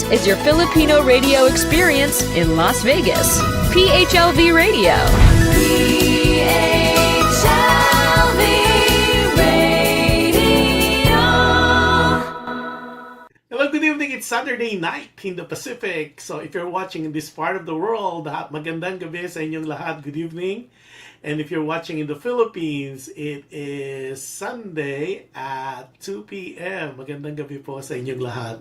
This is your Filipino radio experience in Las Vegas. PHLV Radio. PHLV Radio. Hello, good evening. It's Saturday night in the Pacific. So if you're watching in this part of the world, magandang gabi sa inyong lahat. Good evening. And if you're watching in the Philippines, it is Sunday at 2 p.m. Magandang gabi po sa inyong lahat.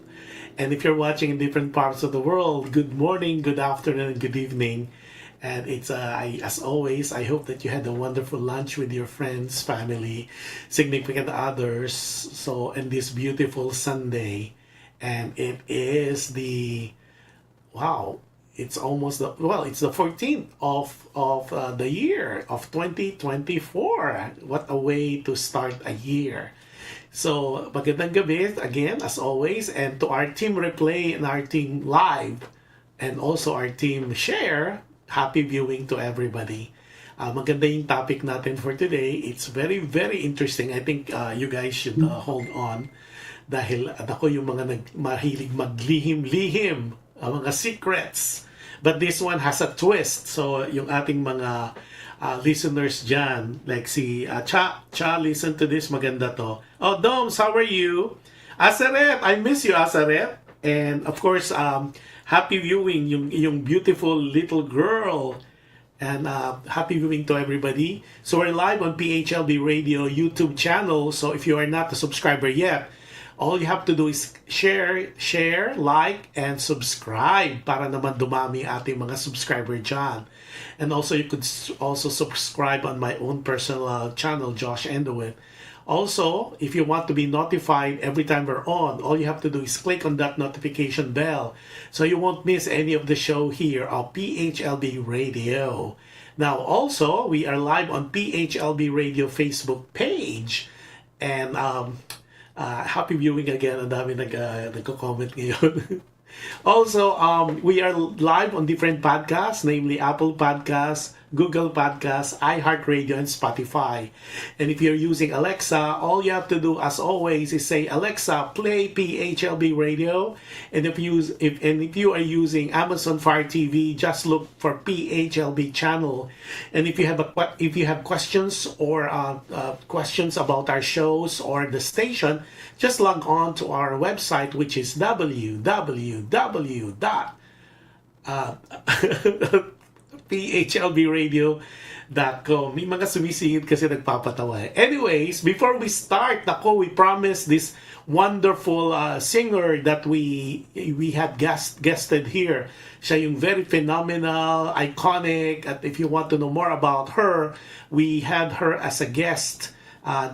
And if you're watching in different parts of the world, good morning, good afternoon, and good evening. And it's as always, I hope that you had a wonderful lunch with your friends, family, significant others. So, in this beautiful Sunday, and it is it's almost it's the 14th of the year of 2024. What a way to start a year. So, magandang gabi again, as always, and to our team replay and our team live, and also our team share, happy viewing to everybody. Maganda yung topic natin for today. It's very, very interesting. I think you guys should hold on dahil ako yung mga mahilig maglihim-lihim, mga secrets. But this one has a twist. So, yung ating mga listeners dyan, like si Cha, listen to this, maganda to. Oh, Doms, how are you? Asaret, I miss you, Asaret. And of course, happy viewing, yung beautiful little girl. And happy viewing to everybody. So we're live on PHLV Radio YouTube channel. So if you are not a subscriber yet, all you have to do is share, like, and subscribe para naman dumami ating mga subscriber dyan. And also, you could also subscribe on my own personal channel, Josh Endowit. Also, if you want to be notified every time we're on, all you have to do is click on that notification bell so you won't miss any of the show here on PHLB Radio. Now, also, we are live on PHLB Radio Facebook page. And happy viewing again. Ang dami nagko-comment ngayon. Also, we are live on different podcasts, namely Apple Podcasts, Google Podcasts, iHeartRadio, and Spotify. And if you're using Alexa, all you have to do, as always, is say, Alexa, play PHLB Radio. And if you are using Amazon Fire TV, just look for PHLB channel. And if you have questions or questions about our shows or the station, just log on to our website, which is www.phlbradio.com. May mga sumisingit kasi nagpapatawa. Anyways, before we start, we promised this wonderful singer that we had guested here. Siya yung very phenomenal, iconic, at if you want to know more about her, we had her as a guest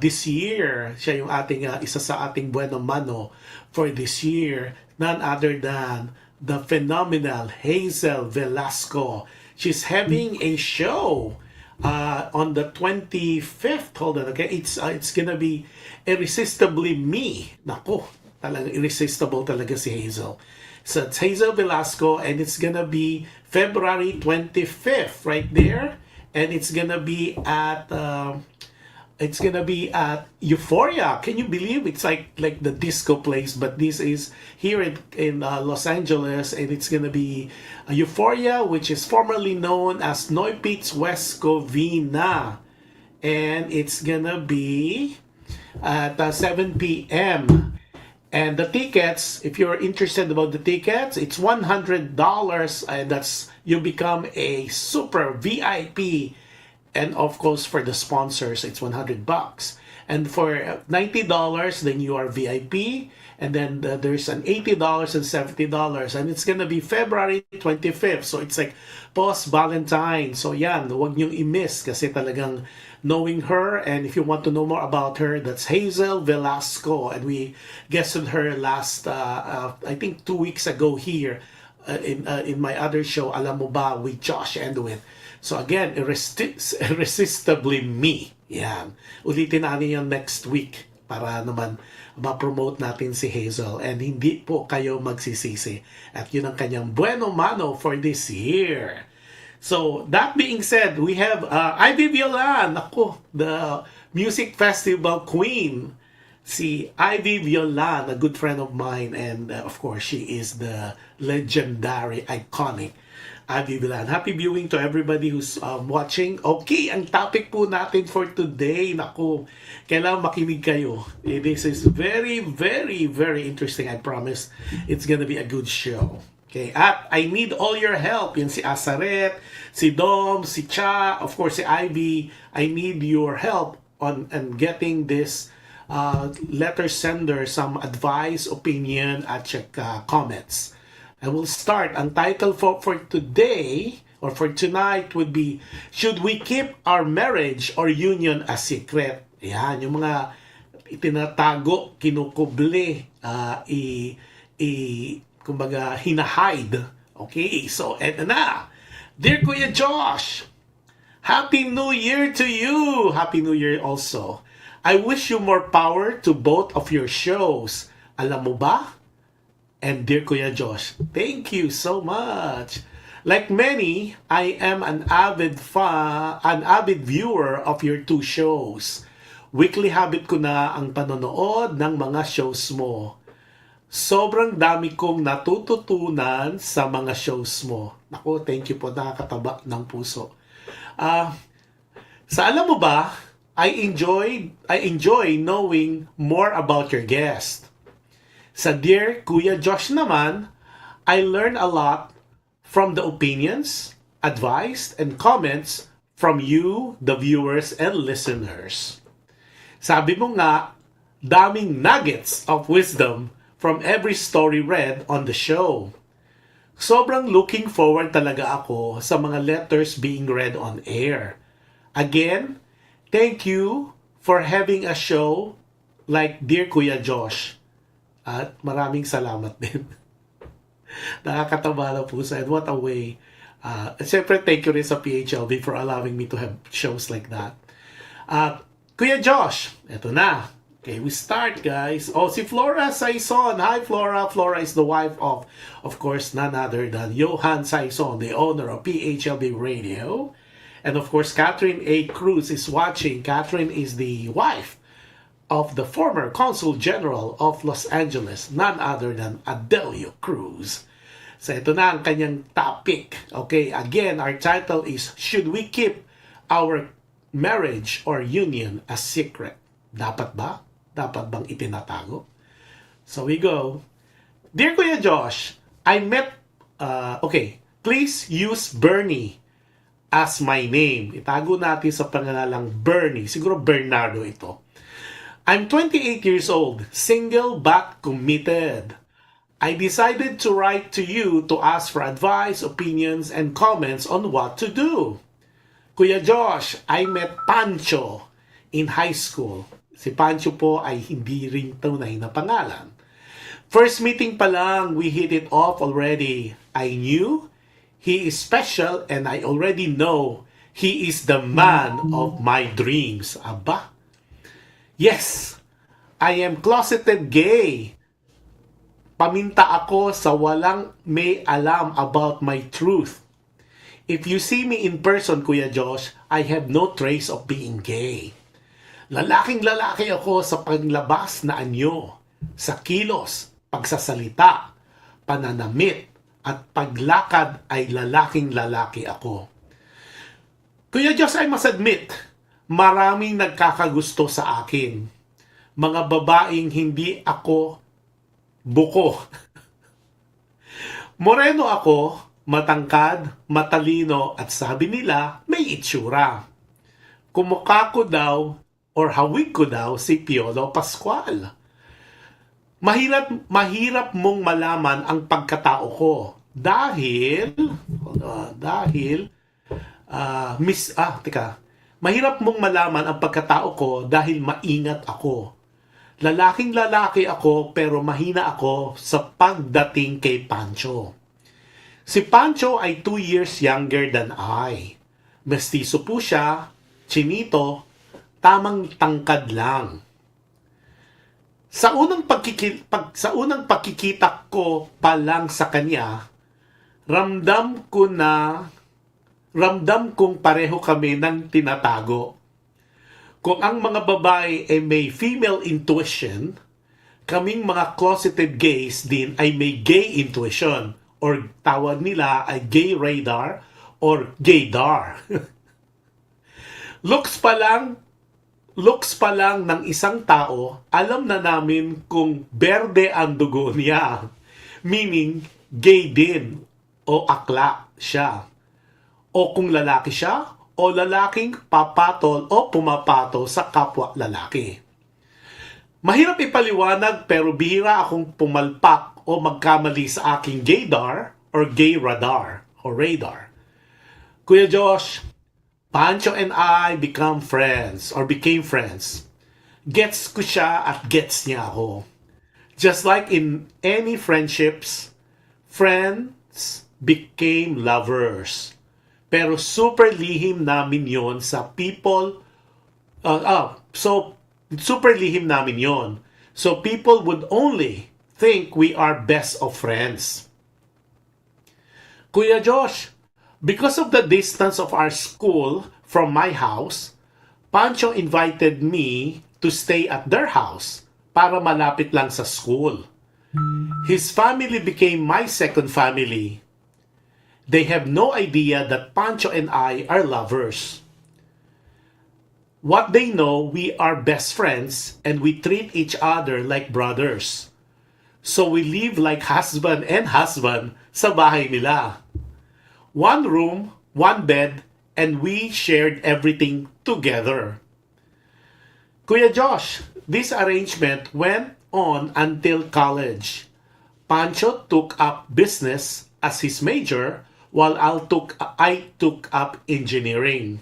this year. Siya yung ating isa sa ating bueno mano for this year, none other than the phenomenal Hazel Velasco. She's having a show on the 25th. Hold on, okay? It's gonna be Irresistibly Me. Nako, talaga irresistible talaga si Hazel. So it's Hazel Velasco, and it's gonna be February 25th, right there. And it's gonna be at Euphoria. Can you believe it's like the disco place, but this is here in Los Angeles, and it's gonna be Euphoria, which is formerly known as Noipitz West Covina, and it's gonna be at 7 p.m. And the tickets, if you're interested about the tickets, it's $100, and that's you become a super VIP. And of course, for the sponsors, it's $100. And for $90, then you are VIP. And then there's an $80 and $70. And it's gonna be February 25th. So it's like post-Valentine. So yan, huwag niyong i-miss kasi talagang knowing her. And if you want to know more about her, that's Hazel Velasco. And we guested her last, I think 2 weeks ago here in my other show, Alam Mo Ba, with Josh Endowit. So again, Irresistibly Me. Yan. Ulitin natin yan next week para naman ma-promote natin si Hazel. And hindi po kayo magsisisi. At yun ang kanyang bueno mano for this year. So, that being said, we have Ivy Violan, the music festival queen. si Ivy Violan, a good friend of mine, and of course, she is the legendary, iconic Ivy Violan. Happy viewing to everybody who's watching. Okay, ang topic po natin for today, naku, kailangan makinig kayo. This is very, very, very interesting. I promise it's gonna be a good show. Okay, at I need all your help. Yan si Asaret, si Dom, si Cha, of course si Ivy. I need your help on getting this letter sender some advice, opinion, at check comments. I will start. Ang title for today or for tonight would be, should we keep our marriage or union a secret? Yan, yung mga itinatago, kinukuble, kumbaga, hinahide. Okay, so eto na. Dear Kuya Josh, Happy New Year to you! Happy New Year also. I wish you more power to both of your shows. Alam mo ba? And dear Kuya Josh, thank you so much. Like many, I am an avid viewer of your two shows. Weekly habit ko na ang panonood ng mga shows mo. Sobrang dami kong natututunan sa mga shows mo. Naku, thank you po, nakakataba ng puso. Sa alam mo ba, I enjoy knowing more about your guest. Sa Dear Kuya Josh naman, I learn a lot from the opinions, advice, and comments from you, the viewers and listeners. Sabi mo nga, daming nuggets of wisdom from every story read on the show. Sobrang looking forward talaga ako sa mga letters being read on air. Again, thank you for having a show like Dear Kuya Josh. At maraming salamat din. Nakakataba na po sa, and what a way. At syempre, thank you rin sa PHLV for allowing me to have shows like that. Kuya Josh, eto na. Okay, we start, guys. Oh, si Flora Saison. Hi, Flora. Flora is the wife of course, none other than Johan Saison, the owner of PHLV Radio. And of course, Catherine A. Cruz is watching. Catherine is the wife of the former Consul General of Los Angeles, none other than Adelio Cruz. So ito na ang kanyang topic. Okay, again, our title is, should we keep our marriage or union a secret? Dapat ba? Dapat bang itinatago? So we go. Dear Kuya Josh, I met, please use Bernie as my name. Itago natin sa pangalang Bernie. Siguro Bernardo ito. I'm 28 years old, single but committed. I decided to write to you to ask for advice, opinions, and comments on what to do. Kuya Josh, I met Pancho in high school. Si Pancho po ay hindi rin tunay na pangalan. First meeting pa lang, we hit it off already. I knew he is special and I already know he is the man of my dreams. Aba? Yes, I am closeted gay. Paminta ako sa walang may alam about my truth. If you see me in person, Kuya Josh, I have no trace of being gay. Lalaking lalaki ako sa paglabas na anyo, sa kilos, pagsasalita, pananamit, at paglakad ay lalaking lalaki ako. Kuya Josh, I must admit, maraming nagkakagusto sa akin. Mga babaeng hindi ako buko. Moreno ako, matangkad, matalino, at sabi nila, may itsura. Kumukha ko daw, or hawig ko daw, si Piolo Pascual. Mahirap mong malaman ang pagkatao ko. Mahirap mong malaman ang pagkatao ko dahil maingat ako. Lalaking lalaki ako pero mahina ako sa pagdating kay Pancho. Si Pancho ay 2 years younger than I. Mestizo po siya, chinito, tamang tangkad lang. Sa unang pagkikita ko pa lang sa kanya, ramdam kong pareho kami ng tinatago. Kung ang mga babae ay may female intuition, kaming mga closeted gays din ay may gay intuition or tawag nila ay gay radar or gaydar. looks pa lang looks pa lang ng isang tao, alam na namin kung berde ang dugo niya. Meaning, gay din o akla siya. O kung lalaki siya, o lalaking papatol o pumapatol sa kapwa lalaki. Mahirap ipaliwanag pero bihira akong pumalpak o magkamali sa aking gaydar or gay radar o radar. Kuya Josh, Pancho and I became friends. Gets ko siya at gets niya ako. Just like in any friendships, friends became lovers. Pero super lihim namin yon sa people. Super lihim namin yon. So people would only think we are best of friends. Kuya Josh, because of the distance of our school from my house, Pancho invited me to stay at their house para malapit lang sa school. His family became my second family. They have no idea that Pancho and I are lovers. What they know, we are best friends and we treat each other like brothers. So we live like husband and husband sa bahay nila. One room, one bed, and we shared everything together. Kuya Josh, this arrangement went on until college. Pancho took up business as his major, while I took up engineering.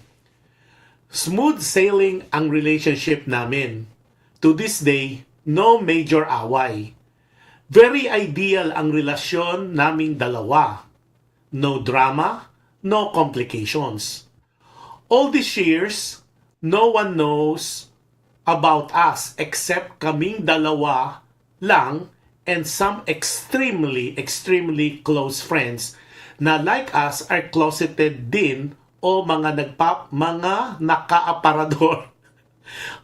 Smooth sailing ang relationship namin. To this day, no major away. Very ideal ang relasyon naming dalawa. No drama, no complications. All these years, no one knows about us except kaming dalawa lang and some extremely close friends na like us are closeted din o mga nakaaparador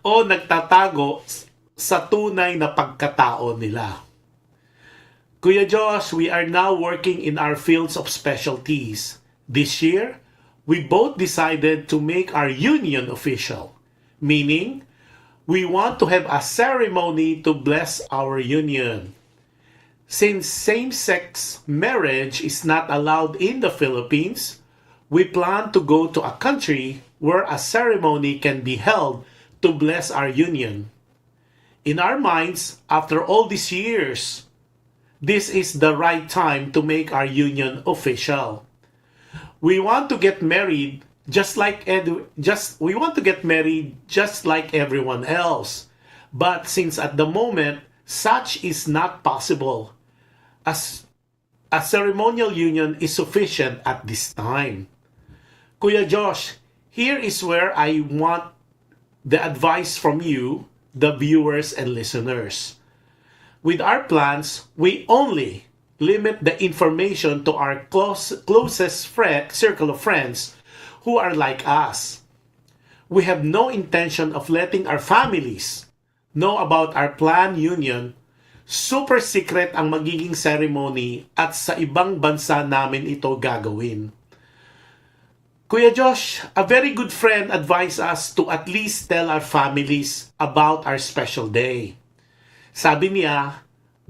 o nagtatago sa tunay na pagkatao nila. Kuya Josh, we are now working in our fields of specialties. This year, we both decided to make our union official, meaning we want to have a ceremony to bless our union. Since same-sex marriage is not allowed in the Philippines, we plan to go to a country where a ceremony can be held to bless our union. In our minds, after all these years, this is the right time to make our union official. We want to get married just like everyone else. But since at the moment such is not possible, as a ceremonial union is sufficient at this time. Kuya Josh, here is where I want the advice from you, the viewers and listeners. With our plans, we only limit the information to our closest circle of friends who are like us. We have no intention of letting our families know about our planned union. Super secret ang magiging ceremony at sa ibang bansa namin ito gagawin. Kuya Josh, a very good friend advised us to at least tell our families about our special day. Sabi niya,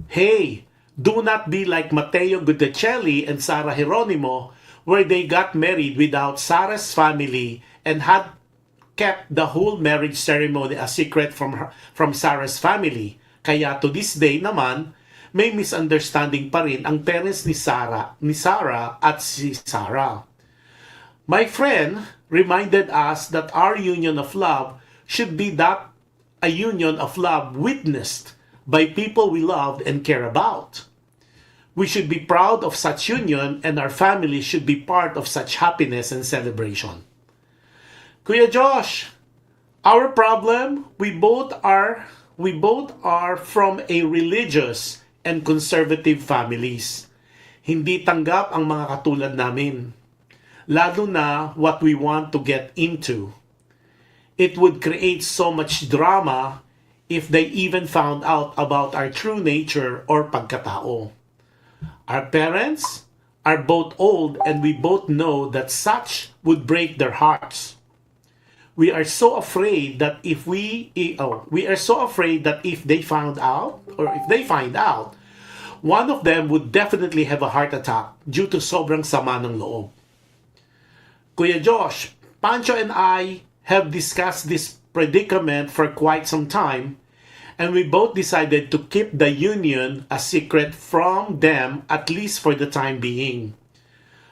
hey, do not be like Matteo Guidicelli and Sarah Geronimo, where they got married without Sarah's family and had kept the whole marriage ceremony a secret from Sarah's family. Kaya to this day naman, may misunderstanding pa rin ang parents ni Sarah at si Sarah. My friend reminded us that our union of love should be that a union of love witnessed by people we loved and care about. We should be proud of such union and our family should be part of such happiness and celebration. Kuya Josh, our problem, we both are from a religious and conservative families. Hindi tanggap ang mga katulad namin. Lalo na what we want to get into. It would create so much drama if they even found out about our true nature or pagkatao. Our parents are both old and we both know that such would break their hearts. We are so afraid that if they found out, or if they find out, one of them would definitely have a heart attack due to sobrang sama ng loob. Kuya Josh, Pancho and I have discussed this predicament for quite some time, and we both decided to keep the union a secret from them, at least for the time being.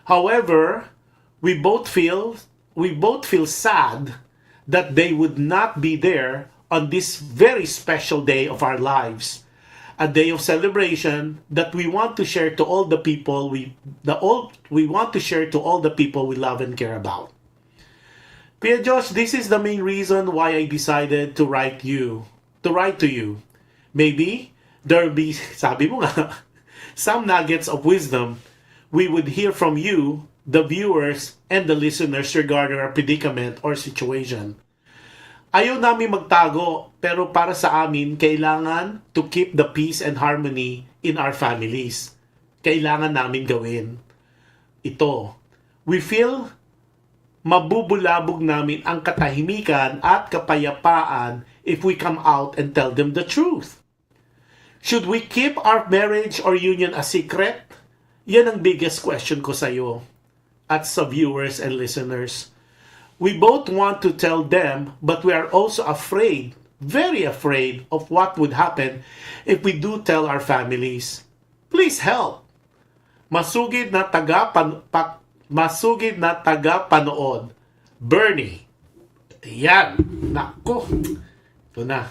However, we both feel sad that they would not be there on this very special day of our lives, a day of celebration that we want to share to all the people we want to share to all the people we love and care about. Kuya Josh, this is the main reason why I decided to write to you. Maybe there'll be, sabi mo nga, some nuggets of wisdom we would hear from you, the viewers, and the listeners regarding our predicament or situation. Ayaw namin magtago, pero para sa amin, kailangan to keep the peace and harmony in our families. Kailangan namin gawin ito. We feel mabubulabog namin ang katahimikan at kapayapaan if we come out and tell them the truth. Should we keep our marriage or union a secret? Yan ang biggest question ko sa iyo at sa viewers and listeners. We both want to tell them, but we are also afraid, very afraid of what would happen if we do tell our families. Please help. Masugid na taga-panood. Bernie. Yan. Nako. Ito na.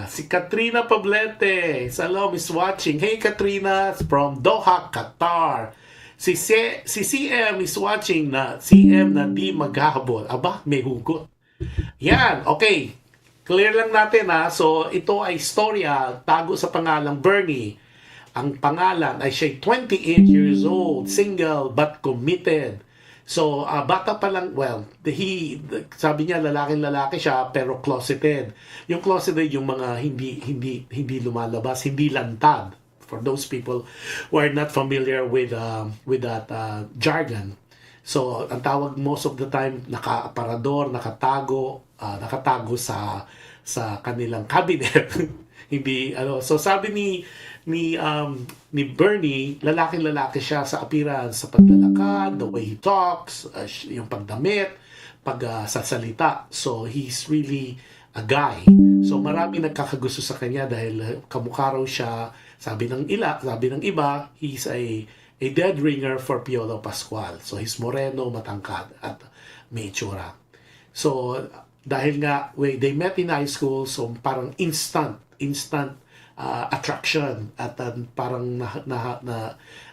Si Katrina Pablete. Salom is watching. Hey Katrina, from Doha, Qatar. Si CM is watching na CM na di maghahabol. Aba, may hugot. Yan, okay. Clear lang natin ha. So, ito ay istorya, tago sa pangalang Bernie. Ang pangalan ay siya 28 years old, single but committed. So, bata pa lang, well, sabi niya lalaki siya pero closeted. Yung closeted yung mga hindi lumalabas, hindi lantad. For those people who are not familiar with that jargon. So, ang tawag most of the time naka-aparador, nakatago sa kanilang cabinet. Hindi so sabi ni Bernie, lalaki siya sa appearance, sa paglalakad, the way he talks, yung pagdamit, pagsasalita. So he's really a guy. So marami nagkakagusto sa kanya dahil kamukha raw siya, sabi ng iba, he's a dead ringer for Piolo Pascual. So he's moreno, matangkad at may itsura. So dahil nga they met in high school, so parang instant attraction at parang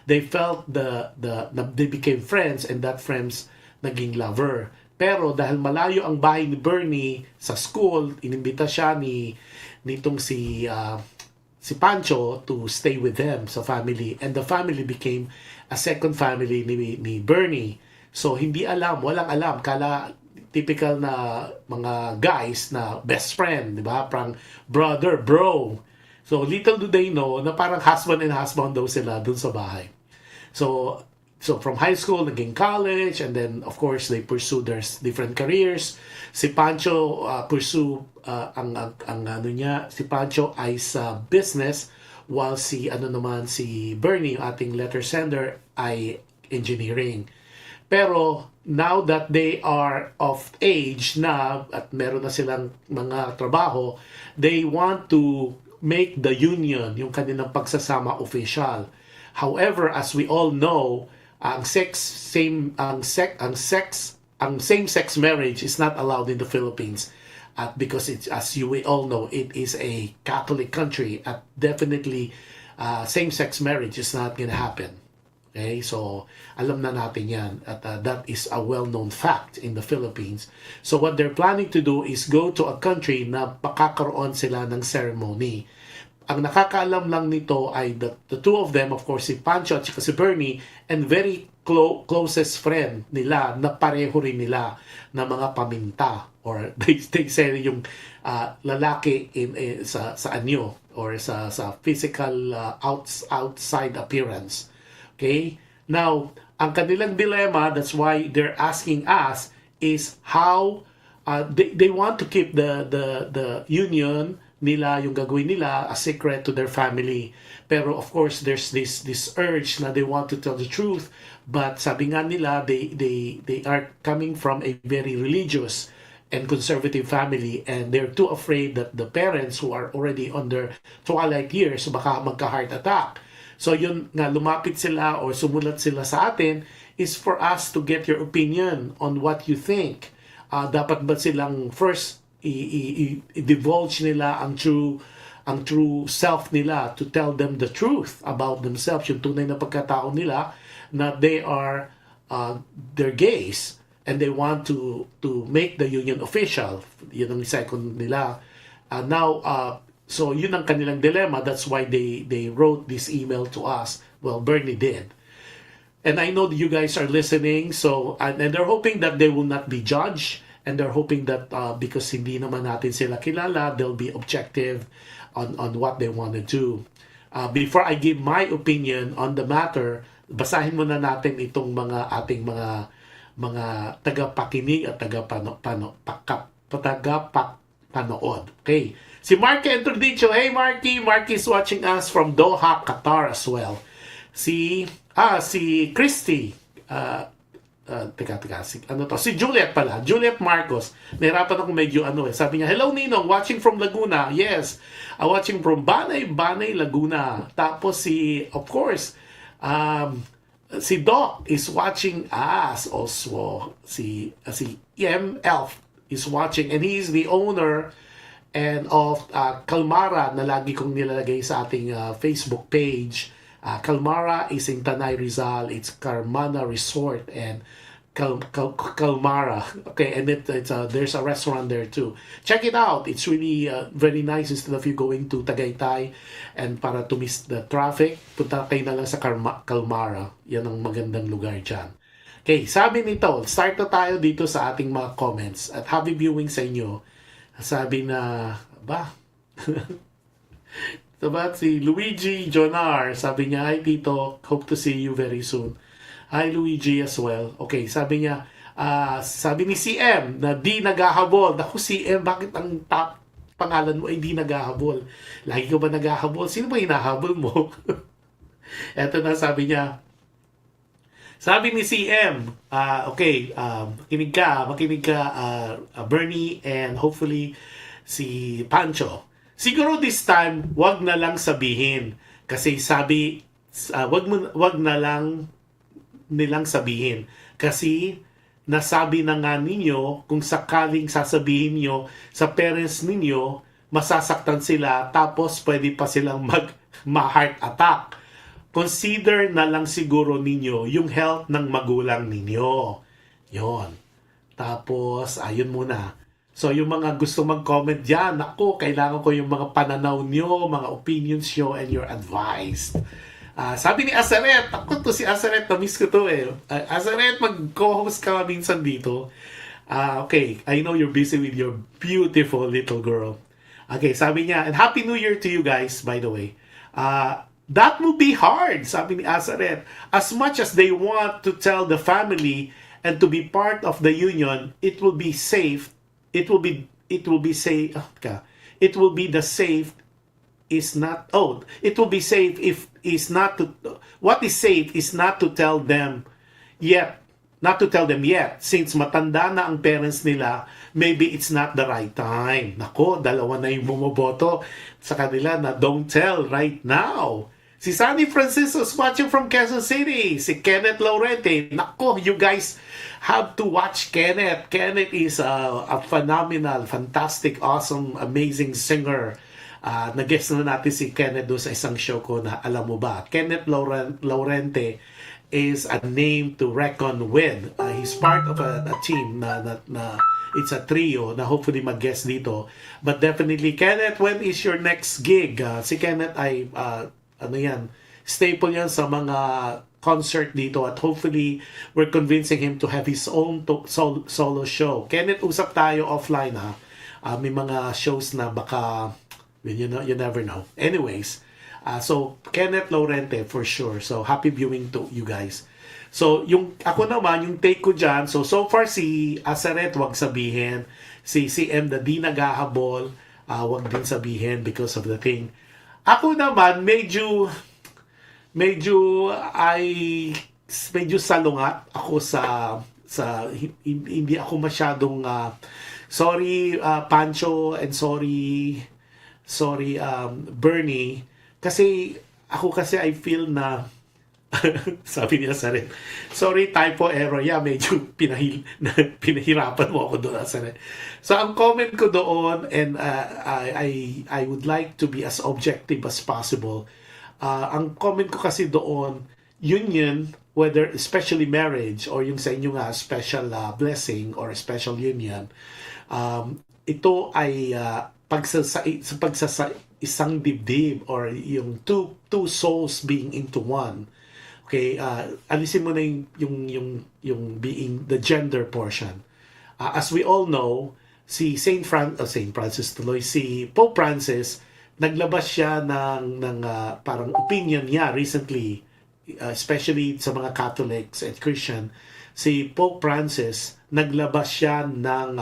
they felt they became friends, and that friends naging lover. Pero dahil malayo ang bahay ni Bernie sa school, inimbita siya nitong si Pancho to stay with them sa family, and the family became a second family ni Bernie. So walang alam, kala typical na mga guys na best friend, di ba? Parang brother, bro. So little do they know na parang husband and husband daw sila dun sa bahay. So from high school, naging college, and then of course they pursue their different careers. Si Pancho si Pancho ay sa business, while si Bernie, yung ating letter sender, ay engineering. Pero now that they are of age na at meron na silang mga trabaho, they want to make the union, yung kanilang pagsasama, official. However, as we all know, ang same-sex marriage is not allowed in the Philippines, because as we all know, it is a Catholic country, at definitely same-sex marriage is not gonna happen. Okay, so alam na natin yan, at that is a well-known fact in the Philippines. So what they're planning to do is go to a country na pakakaroon sila ng ceremony. ang nakakaalam lang nito ay the two of them, of course, si Pancho at si Bernie, and very closest friend nila na pareho rin nila na mga paminta, or they say yung lalaki sa anyo or sa physical outside appearance. Okay? Now, ang kanilang dilemma, that's why they're asking us, is how they want to keep the union nila, yung gagawin nila, a secret to their family. Pero of course, there's this urge na they want to tell the truth, but sabi nga nila, they are coming from a very religious and conservative family, and they're too afraid that the parents who are already on their twilight years baka magka-heart attack. So yun nga, lumapit sila or sumulat sila sa atin is for us to get your opinion on what you think. Dapat ba silang first i-divulge nila ang true self nila, to tell them the truth about themselves, yung tunay na pagkatao nila, na they are they're gays and they want to make the union official. Yun ang second nila. So yun ang kanilang dilemma. That's why they wrote this email to us. Well, Bernie did. And I know that you guys are listening, so and they're hoping that they will not be judged, and they're hoping that because hindi naman natin sila kilala, they'll be objective on what they want to do. Before I give my opinion on the matter, basahin muna natin itong ating mga tagapakinig at tagapanood. Okay. Si Marky Entradicho. Hey Marky! Marky is watching us from Doha, Qatar as well. Si Christy. Si Juliet pala. Juliet Marcos. Nahirapan ako medyo Sabi niya, hello Ninong, watching from Laguna. Yes. Watching from Banay, Laguna. Tapos of course, si Doc is watching us also. Si Elf is watching, and he is the owner and of Calmara na lagi kong nilalagay sa ating Facebook page. Calmara is in Tanay, Rizal. It's Carmana Resort and Calmara. Okay, and there's a restaurant there too. Check it out. It's really very nice instead of you going to Tagaytay and para to miss the traffic. Punta kayo na lang sa Calmara. Yan ang magandang lugar dyan. Okay, sabi nito, start na tayo dito sa ating mga comments at happy viewing sa inyo. Sabi na, Diba? Si Luigi Jonar, sabi niya, hi Tito, hope to see you very soon. Hi Luigi as well. Okay, sabi niya, sabi ni CM na di naghahabol. Naku CM, bakit ang top pangalan mo ay di naghahabol? Lagi ka ba naghahabol? Sino ba hinahabol mo? Eto na, sabi niya, sabi ni CM, okay, makinig ka, Bernie, and hopefully si Pancho. Siguro this time, wag na lang sabihin. Kasi sabi, wag na lang nilang sabihin. Kasi nasabi na nga ninyo, kung sakaling sasabihin nyo sa parents ninyo, masasaktan sila, tapos pwede pa silang ma-heart attack. Consider na lang siguro ninyo yung health ng magulang ninyo. Yon. Tapos, ayun muna. So, yung mga gusto mag-comment dyan, ako, kailangan ko yung mga pananaw nyo, mga opinions nyo, and your advice. Sabi ni Azaret, ako to si Azaret, na-miss ko to Azaret, mag-co-host ka minsan dito. Okay, I know you're busy with your beautiful little girl. Okay, sabi niya, and Happy New Year to you guys, by the way. That will be hard, sabi ni Azaret. As much as they want to tell the family and to be part of the union, it will be safe. It will be safe. It will be the safe is not. Oh, it will be safe if is not to. What is safe is not to tell them yet. Not to tell them yet, since matanda na ang parents nila. Maybe it's not the right time. Nako, dalawa na yung bumoboto sa kanila na don't tell right now. Si Sunny Francisco is watching from Quezon City. Si Kenneth Laurente. Nako, you guys have to watch Kenneth. Kenneth is a phenomenal, fantastic, awesome, amazing singer. Nag-guest na natin si Kenneth doon sa isang show ko na alam mo ba. Kenneth Laurente is a name to reckon with. He's part of a team na it's a trio na hopefully mag-guest dito. But definitely, Kenneth, when is your next gig? Si Kenneth ay, ano yan, staple yan sa mga concert dito at hopefully we're convincing him to have his own solo show. Kenneth, usap tayo offline ha. May mga shows na baka, you never know. Anyways, so Kenneth Laurente for sure. So happy viewing to you guys. So yung ako naman, yung take ko dyan, so far si Azaret wag sabihin, si CM na di naghahabol, wag din sabihin because of the thing. Ako naman medyo salungat ako sa hindi ako masyadong sorry Pancho and sorry Bernie kasi I feel na sabi niya sa rin, sorry, typo error. Yeah, medyo pinahirapan mo ako doon sa rin. So, ang comment ko doon, and I would like to be as objective as possible. Ang comment ko kasi doon, union, whether especially marriage, or yung sa inyo nga, special blessing, or special union, ito ay isang dibdib, or yung two souls being into one. Okay, alisin mo na yung being the gender portion. As we all know, si si Pope Francis, naglabas siya ng parang opinion niya recently, especially sa mga Catholics and Christian. Si Pope Francis naglabas siya ng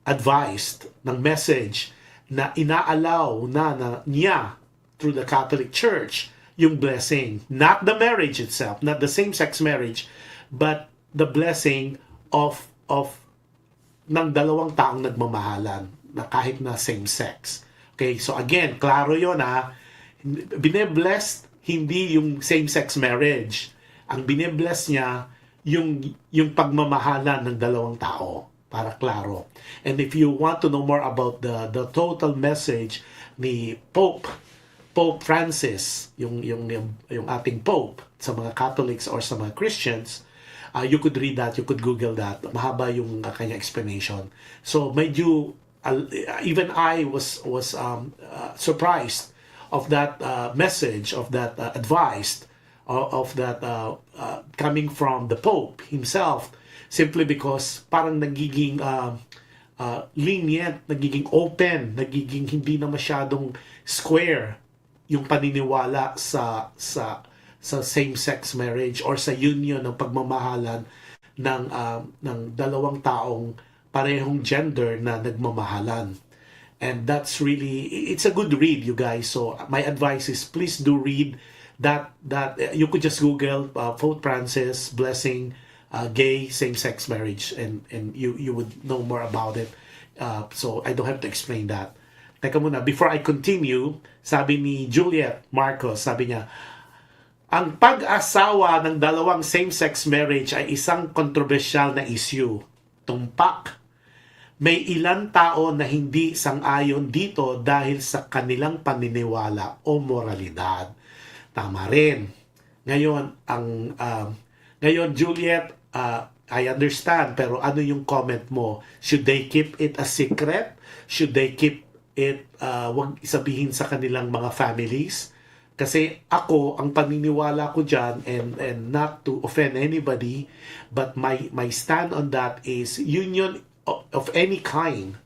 advice, ng message na inaalaw na niya through the Catholic Church yung blessing, not the marriage itself, not the same-sex marriage, but the blessing of ng dalawang taong nagmamahalan na kahit na same-sex. Okay, so again, klaro yun bine-blessed hindi yung same-sex marriage. Ang bine-bless niya yung pagmamahalan ng dalawang tao, para klaro. And if you want to know more about the total message ni Pope Francis, yung ating Pope sa mga Catholics or sa mga Christians, you could read that, you could Google that. Mahaba yung kanya explanation. So medyo even I was surprised of that message, of that advice, of that coming from the Pope himself, simply because parang nagiging lenient, nagiging open, nagiging hindi na masyadong square yung paniniwala sa same-sex marriage or sa union ng pagmamahalan ng dalawang taong parehong gender na nagmamahalan. And that's really, it's a good read, you guys. So my advice is please do read that you could just Google Pope Francis blessing gay same-sex marriage, and you would know more about it. So I don't have to explain that. Teka muna, before I continue, sabi ni Juliet Marcos, sabi niya, ang pag-asawa ng dalawang same-sex marriage ay isang kontrobersyal na issue. Tumpak. May ilang tao na hindi sang-ayon dito dahil sa kanilang paniniwala o moralidad. Tama rin. Ngayon, Juliet, I understand, pero ano yung comment mo? Should they keep it a secret? Should they keep it, wag isabihin sa kanilang mga families? Kasi ako, ang paniniwala ko dyan, and not to offend anybody, but my stand on that is union of any kind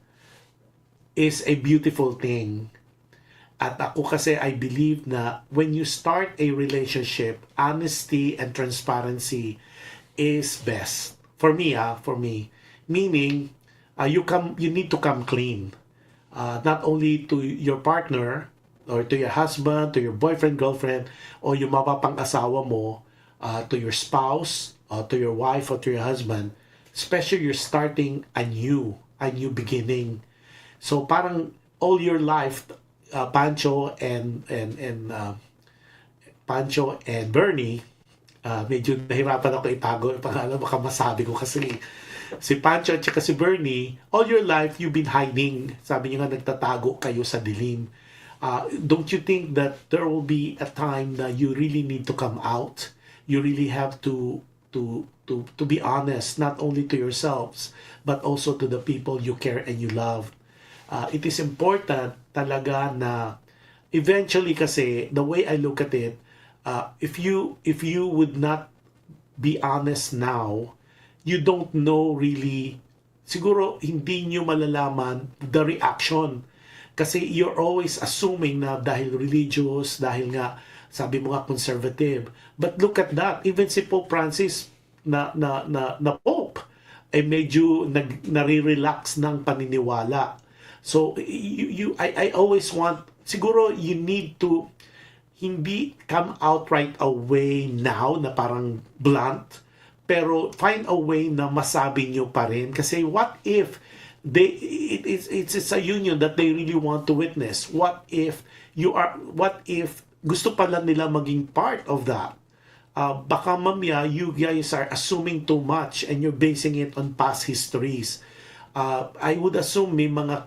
is a beautiful thing. At ako kasi, I believe na when you start a relationship, honesty and transparency is best. For me. Meaning, you need to come clean. Not only to your partner, or to your husband, to your boyfriend, girlfriend, or yung mapapang-asawa mo, to your spouse, to your wife, or to your husband, especially you're starting a new beginning. So parang all your life, Pancho and Bernie, medyo nahirapan ako itago yung pangalan, baka masabi ko kasi si Pancho at saka si Bernie, all your life you've been hiding. Sabi niyo nga, nagtatago kayo sa dilim. Don't you think that there will be a time that you really need to come out? You really have to to be honest, not only to yourselves, but also to the people you care and you love. It is important talaga na eventually kasi, the way I look at it, if you would not be honest now, you don't know really, siguro hindi nyo malalaman the reaction. Kasi you're always assuming na dahil religious, dahil nga, sabi mo nga conservative. But look at that, even si Pope Francis na Pope, ay medyo nare-relax ng paniniwala. So, I always want, siguro you need to hindi come out right away now na parang blunt, pero find a way na masabi nyo pa rin. Kasi what if it's a union that they really want to witness? What if gusto pala nila maging part of that? Baka mamaya you guys are assuming too much and you're basing it on past histories. I would assume may mga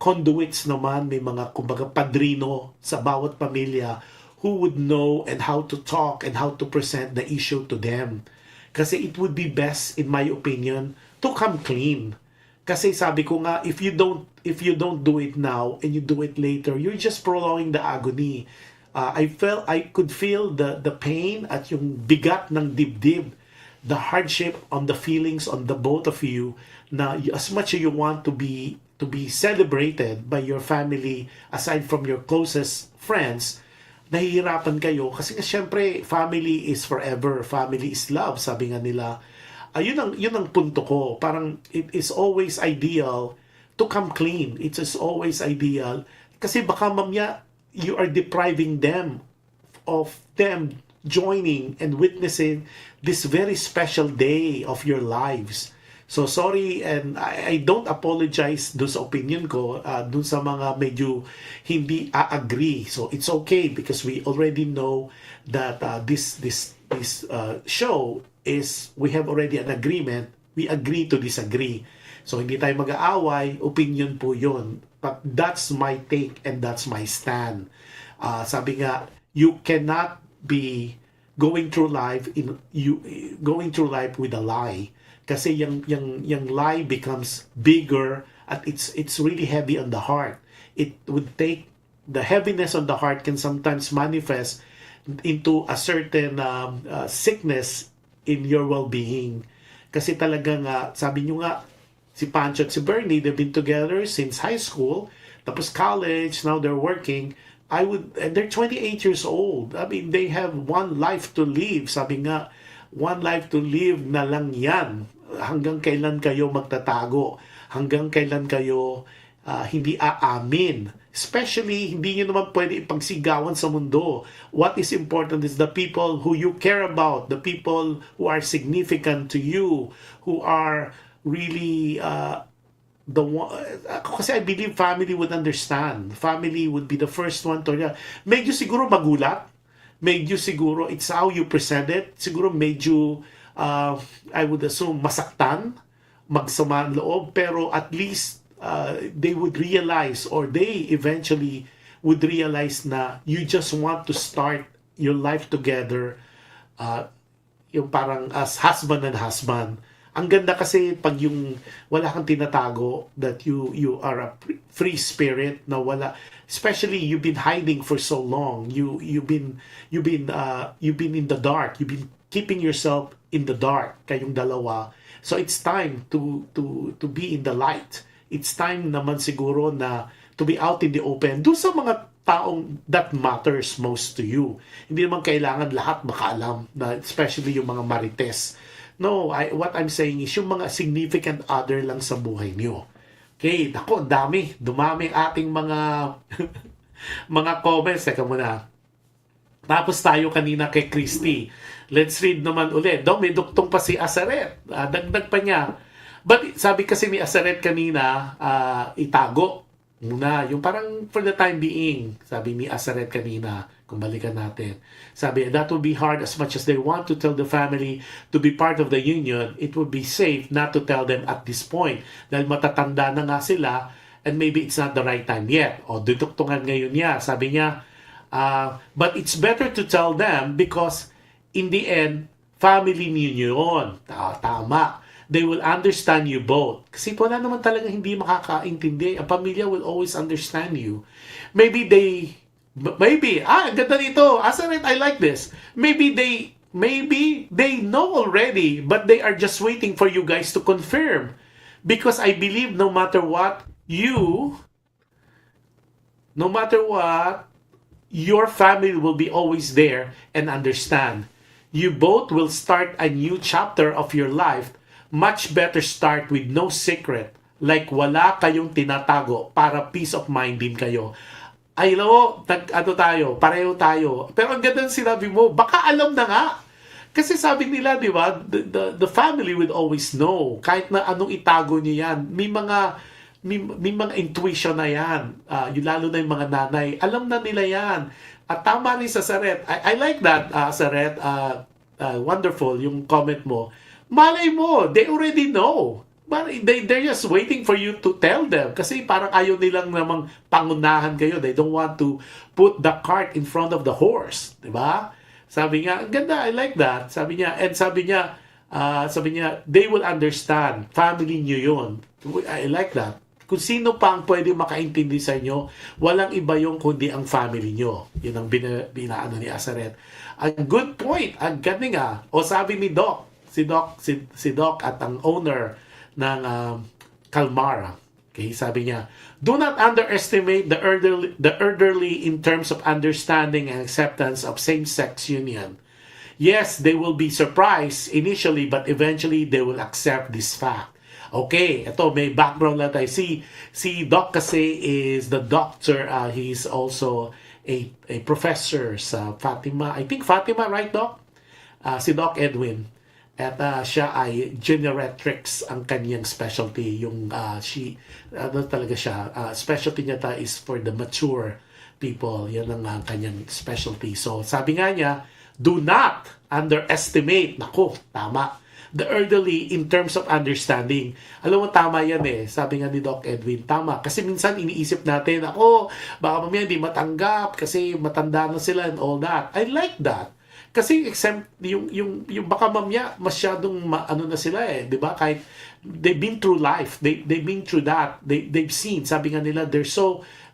conduits naman, may mga kumbaga padrino sa bawat pamilya who would know and how to talk and how to present the issue to them. Kasi it would be best, in my opinion, to come clean. Kasi sabi ko nga, if you don't do it now and you do it later, you're just prolonging the agony. I could feel the pain at yung bigat ng dibdib, the hardship on the feelings on the both of you, na as much as you want to be celebrated by your family aside from your closest friends, nahihirapan kayo kasi syempre family is forever, family is love, sabi nga nila. Yun ang punto ko. Parang it is always ideal to come clean. It is always ideal kasi baka mamaya you are depriving them of them joining and witnessing this very special day of your lives. So sorry, and I don't apologize dun sa opinion ko, dun sa mga medyo hindi agree. So it's okay because we already know that this show is, we have already an agreement. We agree to disagree. So hindi tayo mag-aaway, opinion po yun. But that's my take and that's my stand. Sabi nga, you cannot be going through life with a lie. Kasi yung lie becomes bigger at it's really heavy on the heart. It would take, the heaviness on the heart can sometimes manifest into a certain sickness in your well-being. Kasi talagang, sabi nyo nga, si Pancho at si Bernie, they've been together since high school, tapos college, now they're working. And they're 28 years old. I mean, they have one life to live. Sabi nga, one life to live na lang yan. Hanggang kailan kayo magtatago? Hanggang kailan kayo hindi aamin? Especially, hindi nyo naman pwede ipagsigawan sa mundo. What is important is the people who you care about, the people who are significant to you, who are really the one. Kasi I believe family would understand. Family would be the first one to, medyo siguro magulat, medyo siguro it's how you present it, siguro medyo I would assume masaktan, magsama ang loob, pero at least they would realize, or they eventually would realize na you just want to start your life together, yung parang as husband and husband. Ang ganda kasi pag yung wala kang tinatago, that you are a free spirit, na wala, especially you've been hiding for so long, you've been in the dark, you've been keeping yourself in the dark, kayong dalawa. So it's time to be in the light. It's time naman siguro na to be out in the open. Do sa mga taong that matters most to you. Hindi naman kailangan lahat makaalam, na especially yung mga marites. No, what I'm saying is yung mga significant other lang sa buhay niyo. Okay, nako, dumami ating mga mga comments. Teka muna. Tapos tayo kanina kay Christy. Let's read naman ulit. May duktong pa si Asaret. Dagdag pa niya. But sabi kasi ni Asaret kanina, itago muna. Yung parang for the time being, sabi ni Asaret kanina, kung balikan natin. Sabi, that would be hard as much as they want to tell the family to be part of the union. It would be safe not to tell them at this point. Dahil matatanda na nga sila and maybe it's not the right time yet. O, duduktungan ngayon niya. Sabi niya, but it's better to tell them because in the end, family niyo yun. Tama. They will understand you both. Kasi wala naman talaga hindi makakaintindi. Ang pamilya will always understand you. Maybe, ang ganda nito. Asaret, I like this. Maybe they know already, but they are just waiting for you guys to confirm. Because I believe no matter what, your family will be always there and understand. You both will start a new chapter of your life. Much better start with no secret, like wala kayong tinatago para peace of mind din kayo. Ay, pareho tayo. Pero ang ganda sinabi mo, baka alam na nga. Kasi sabi nila, di ba, the family will always know. Kahit na anong itago niya yan, may mga intuition na yan. Lalo na yung mga nanay, alam na nila yan. At tama rin sa Saret. I like that, Saret. Wonderful yung comment mo. Malay mo, they already know. But they're just waiting for you to tell them. Kasi parang ayaw nilang namang pangunahan kayo. They don't want to put the cart in front of the horse. Diba? Sabi nga, ang ganda, I like that. Sabi niya, they will understand. Family niyo yun. I like that. Kung sino pa ang pwede makaintindi sa inyo, walang iba yung kundi ang family niyo. Yun ang binaano ni Asaret. A good point. Ang galing O sabi ni Doc, si Doc at ang owner ng Calmara. Okay, sabi niya, do not underestimate the elderly in terms of understanding and acceptance of same-sex union. Yes, they will be surprised initially, but eventually they will accept this fact. Okay, ito may background lang tayo. Si Doc kasi is the doctor. He's also a professor sa Fatima. I think Fatima, right, Doc? Si Doc Edwin. At siya ay generatrix ang kanyang specialty. Talaga siya. Specialty niya is for the mature people. Yan ang kanyang specialty. So, sabi nga niya, do not underestimate. Naku, tama. The elderly in terms of understanding. Alam mo, tama yan Sabi nga ni Doc Edwin, tama. Kasi minsan iniisip natin, baka mamaya hindi matanggap kasi matanda na sila and all that. I like that. Kasi yung baka mamaya masyadong na sila 'di ba? Kahit they've been through life, they've been through that. They've seen, sabi nga nila,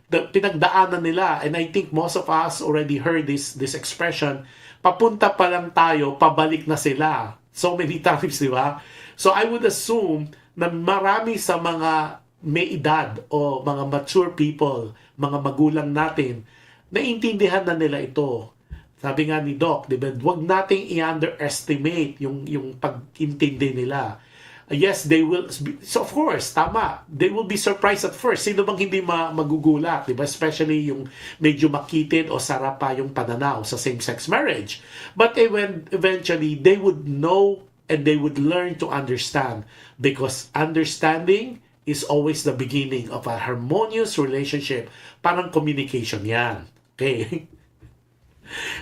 pinagdaanan nila, and I think most of us already heard this expression, papunta pa lang tayo, pabalik na sila. So many times, di ba? So I would assume na marami sa mga may edad o mga mature people, mga magulang natin, naintindihan na nila ito. Sabi nga ni Doc, di ba, huwag nating i-underestimate yung pag-intindi nila. Yes, they will. So of course, tama. They will be surprised at first. Sino bang hindi magugulat, di ba? Especially yung medyo makitid o sarap pa yung pananaw sa same-sex marriage. But eventually, they would know and they would learn to understand, because understanding is always the beginning of a harmonious relationship. Parang communication yan. Okay?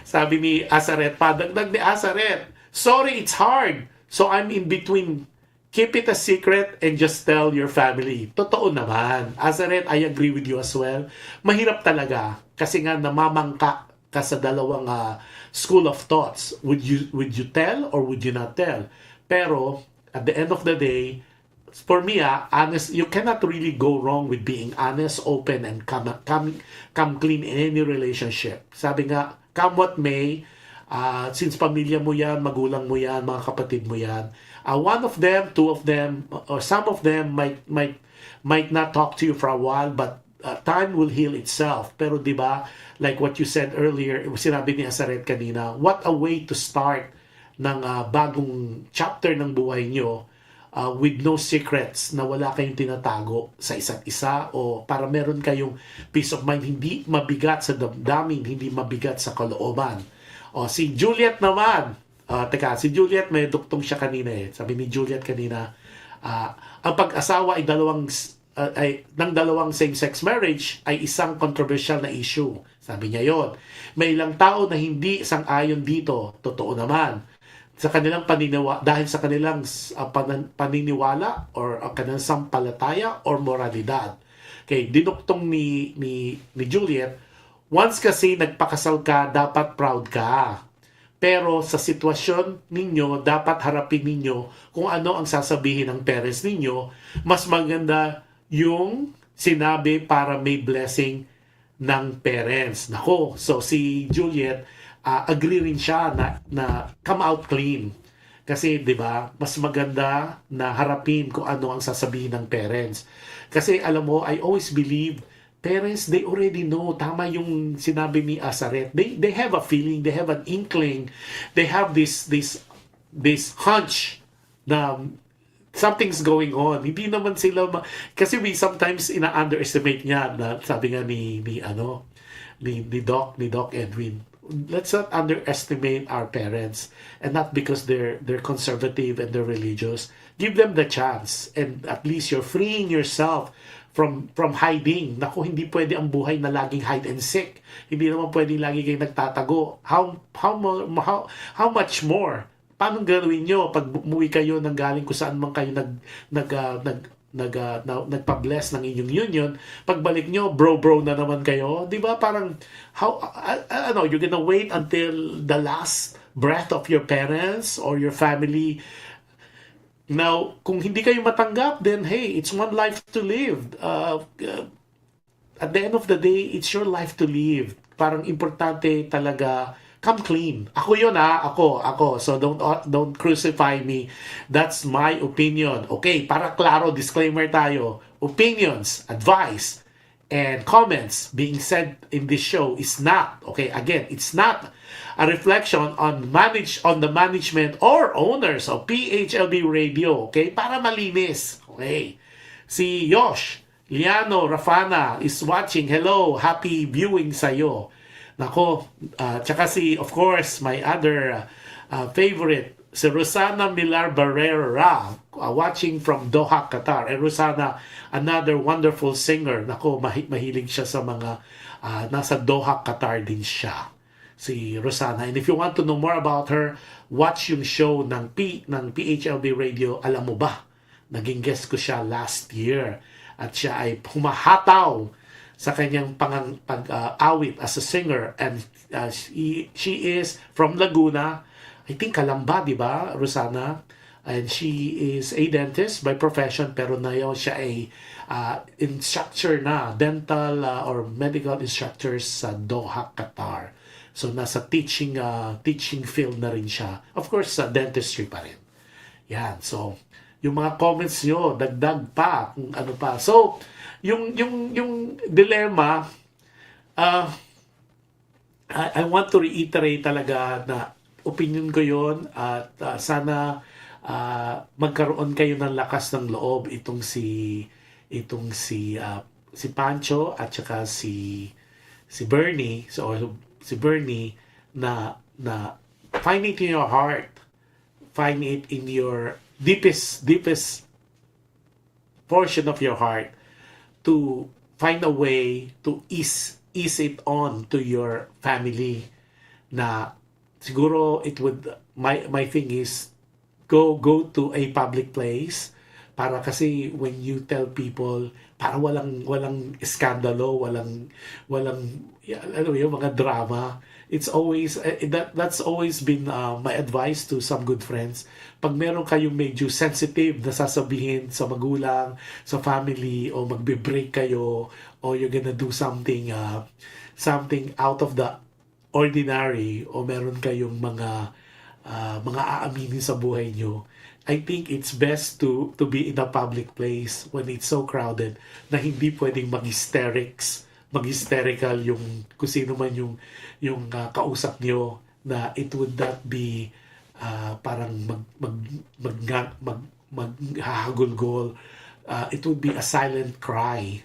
Sabi ni Asaret, padagdag ni Asaret, sorry, it's hard. So I'm in between. Keep it a secret and just tell your family. Totoo naman. Asaret, I agree with you as well. Mahirap talaga. Kasi nga namamangka ka sa dalawang school of thoughts. Would you tell or would you not tell? Pero, at the end of the day, for me, honest, you cannot really go wrong with being honest, open, and come clean in any relationship. Sabi nga, come what may, since pamilya mo yan, magulang mo yan, mga kapatid mo yan, one of them, two of them, or some of them might not talk to you for a while, but time will heal itself. Pero di ba, like what you said earlier, sinabi ni Asaret kanina, what a way to start ng bagong chapter ng buhay nyo, with no secrets, na wala kayong tinatago sa isa't isa, o para meron kayong peace of mind, hindi mabigat sa damdamin, hindi mabigat sa kalooban. O si Juliet naman, si Juliet, may duktong siya kanina Sabi ni Juliet kanina, ang pag-asawa ng dalawang same-sex marriage ay isang controversial na issue. Sabi niya yon. May ilang tao na hindi sang-ayon dito. Totoo naman. Sa kanilang dahil sa kanilang paniniwala or kanilang sampalataya or moralidad. Okay, dinuktong ni Juliet, once kasi nagpakasal ka, dapat proud ka. Pero sa sitwasyon ninyo, dapat harapin ninyo kung ano ang sasabihin ng parents ninyo. Mas maganda yung sinabi para may blessing ng parents. Nako, so si Juliet, agree rin siya na come out clean. Kasi 'di ba, mas maganda na harapin kung ano ang sasabihin ng parents. Kasi alam mo, I always believe parents, they already know. Tama yung sinabi ni Azaret. They have a feeling, they have an inkling, they have this hunch na something's going on. Hindi naman sila kasi we sometimes ina-underestimate niya na sabi nga ni Doc Edwin. Let's not underestimate our parents, and not because they're conservative and they're religious. Give them the chance, and at least you're freeing yourself from hiding. Naku, hindi pwede ang buhay na laging hide and seek. Hindi naman pwede lagi kayong nagtatago. How much more? Paano gawin nyo pag umuwi kayo nang galing kung saan man kayo nagpa-bless ng inyong union, pagbalik nyo, bro na naman kayo, di ba? Parang, you're gonna wait until the last breath of your parents or your family. Now, kung hindi kayo matanggap, then hey, it's one life to live. At the end of the day, it's your life to live. Parang importante talaga, come clean. Ako yun ako. So don't crucify me. That's my opinion. Okay, para klaro, disclaimer tayo. Opinions, advice, and comments being said in this show is not, okay, again, it's not a reflection on the management or owners of PHLV Radio, okay? Para malinis, okay? Si Yosh Liano Rafana is watching. Hello, happy viewing sa'yo. Nako, tsaka of course, my other favorite, si Rosana Milar Barrera, watching from Doha, Qatar. And Rosana, another wonderful singer. Nako, mahilig siya sa mga, nasa Doha, Qatar din siya. Si Rosana. And if you want to know more about her, watch yung show ng PHLV Radio. Alam mo ba, naging guest ko siya last year. At siya ay humahataw sa kanyang pag-awit as a singer, and she is from Laguna, I think Calamba, di ba, Rosana? And she is a dentist by profession, pero ngayon siya ay instructor na, dental or medical instructor sa Doha, Qatar. So nasa teaching field na rin siya. Of course, sa dentistry pa rin. Yan, so yung mga comments nyo, dagdag pa, kung ano pa. So, yung dilemma, I want to reiterate talaga na opinion ko yon, at sana magkaroon kayo ng lakas ng loob itong si Pancho at saka si Bernie, si Bernie na find it in your heart, find it in your deepest portion of your heart to find a way to ease it on to your family. Na siguro it would, my thing is go to a public place, para kasi when you tell people, para walang iskandalo, walang yung mga drama. It's always that's always been my advice to some good friends. Pag meron kayong medyo sensitive na sasabihin sa magulang, sa family, o magbe-break kayo, or you're gonna do something out of the ordinary, o meron kayong mga aaminin sa buhay nyo, I think it's best to be in a public place when it's so crowded na hindi pwedeng mag-hysterical yung kung sino man yung kausap nyo, na it would not be parang maghahagulgol. It would be a silent cry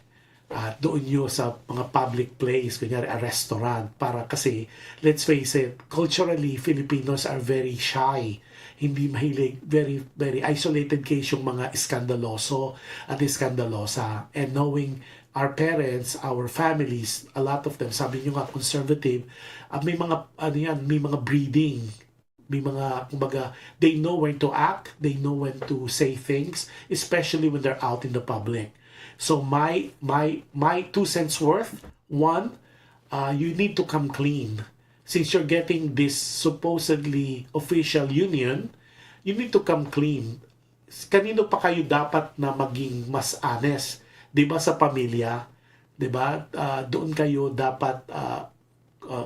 doon nyo sa mga public place, kunyari a restaurant, para kasi let's face it, culturally Filipinos are very shy, hindi mahilig, very very isolated case yung mga iskandaloso at iskandalosa. And knowing our parents, our families, a lot of them, sabi nyo nga, conservative, may mga breeding, may mga, kumbaga, they know when to act, they know when to say things, especially when they're out in the public. So my 2 cents worth, one, you need to come clean. since you're getting this supposedly official union, you need to come clean. Kanino pa kayo dapat na maging mas honest? 'Di ba sa pamilya? 'Di ba? Doon kayo dapat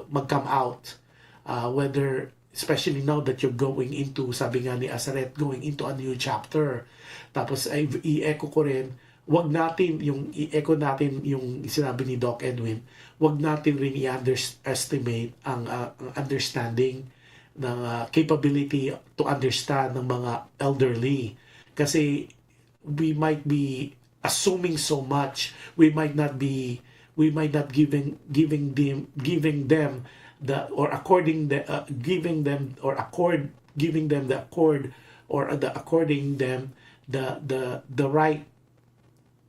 mag-come out. Whether, especially now that you're going into, sabi nga ni Azaret, going into a new chapter. Tapos ay i-echo ko rin, i-echo natin yung sinabi ni Doc Edwin, wag natin rin i-underestimate ang understanding ng capability to understand ng mga elderly. Kasi we might be assuming so much, we might not giving them the, or according the giving them or accord giving them the accord or the according them the right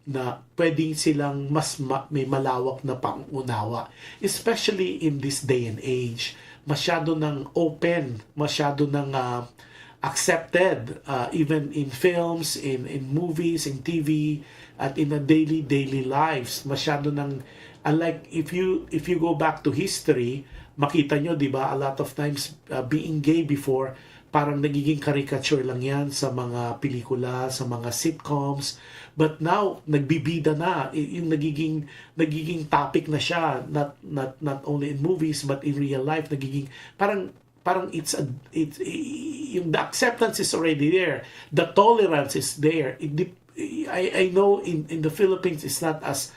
na pwedeng silang mas may malawak na pangunawa, especially in this day and age. Masyado ng open, masyado ng accepted, even in films, in movies, in TV, at in a daily lives. Masyado ng, unlike if you go back to history, makita nyo, di ba, a lot of times being gay before, parang nagiging caricature lang yan sa mga pelikula, sa mga sitcoms. But now, nagbibida na, yung nagiging topic na siya, not only in movies but in real life, nagiging parang it's yung the acceptance is already there, the tolerance is there. I know in the Philippines it's not as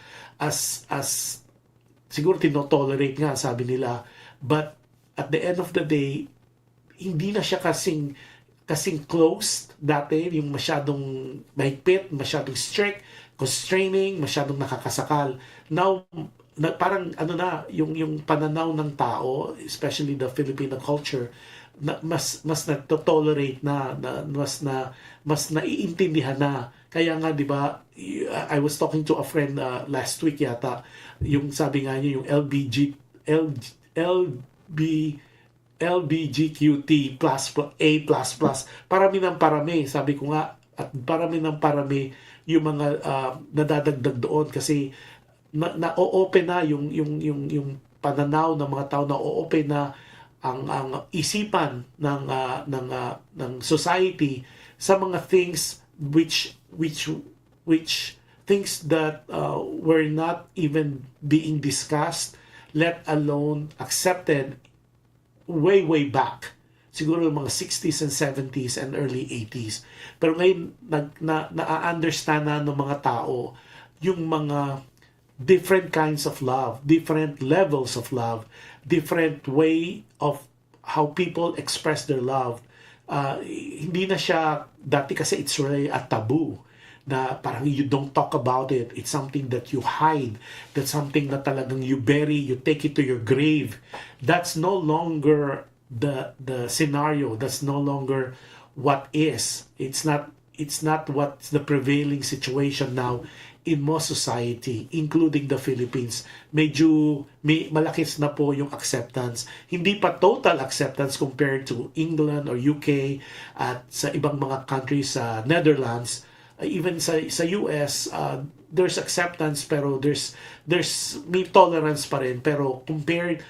siguro tino-tolerate nga sabi nila, but at the end of the day, hindi na siya kasing closed dati, yung masyadong mahigpit, masyadong strict, constraining, masyadong nakakasakal. Now, parang yung pananaw ng tao, especially the Filipino culture, mas nagto-tolerate na mas naiintindihan na. Kaya nga, di ba, I was talking to a friend last week yata, yung sabi nga niya, yung LGBTQ A++, parami ng parami, sabi ko nga, at parami ng parami yung mga nadadagdag doon kasi na-open na yung pananaw ng mga tao, na-open na ang isipan ng society sa mga things which things that were not even being discussed, let alone accepted way back, siguro yung mga 60s and 70s and early 80s. Pero ngayon na-understand na ng mga tao yung mga different kinds of love, different levels of love, different way of how people express their love. Hindi na siya, dati kasi it's really a taboo, na parang you don't talk about it. It's something that you hide. That's something that talagang you bury, you take it to your grave. That's no longer the scenario. That's no longer what is. It's not what's the prevailing situation now in most society, including the Philippines. Medyo malakis na po yung acceptance. Hindi pa total acceptance compared to England or UK at sa ibang mga countries sa Netherlands. Even sa US, there's acceptance pero there's may tolerance pa rin, pero compared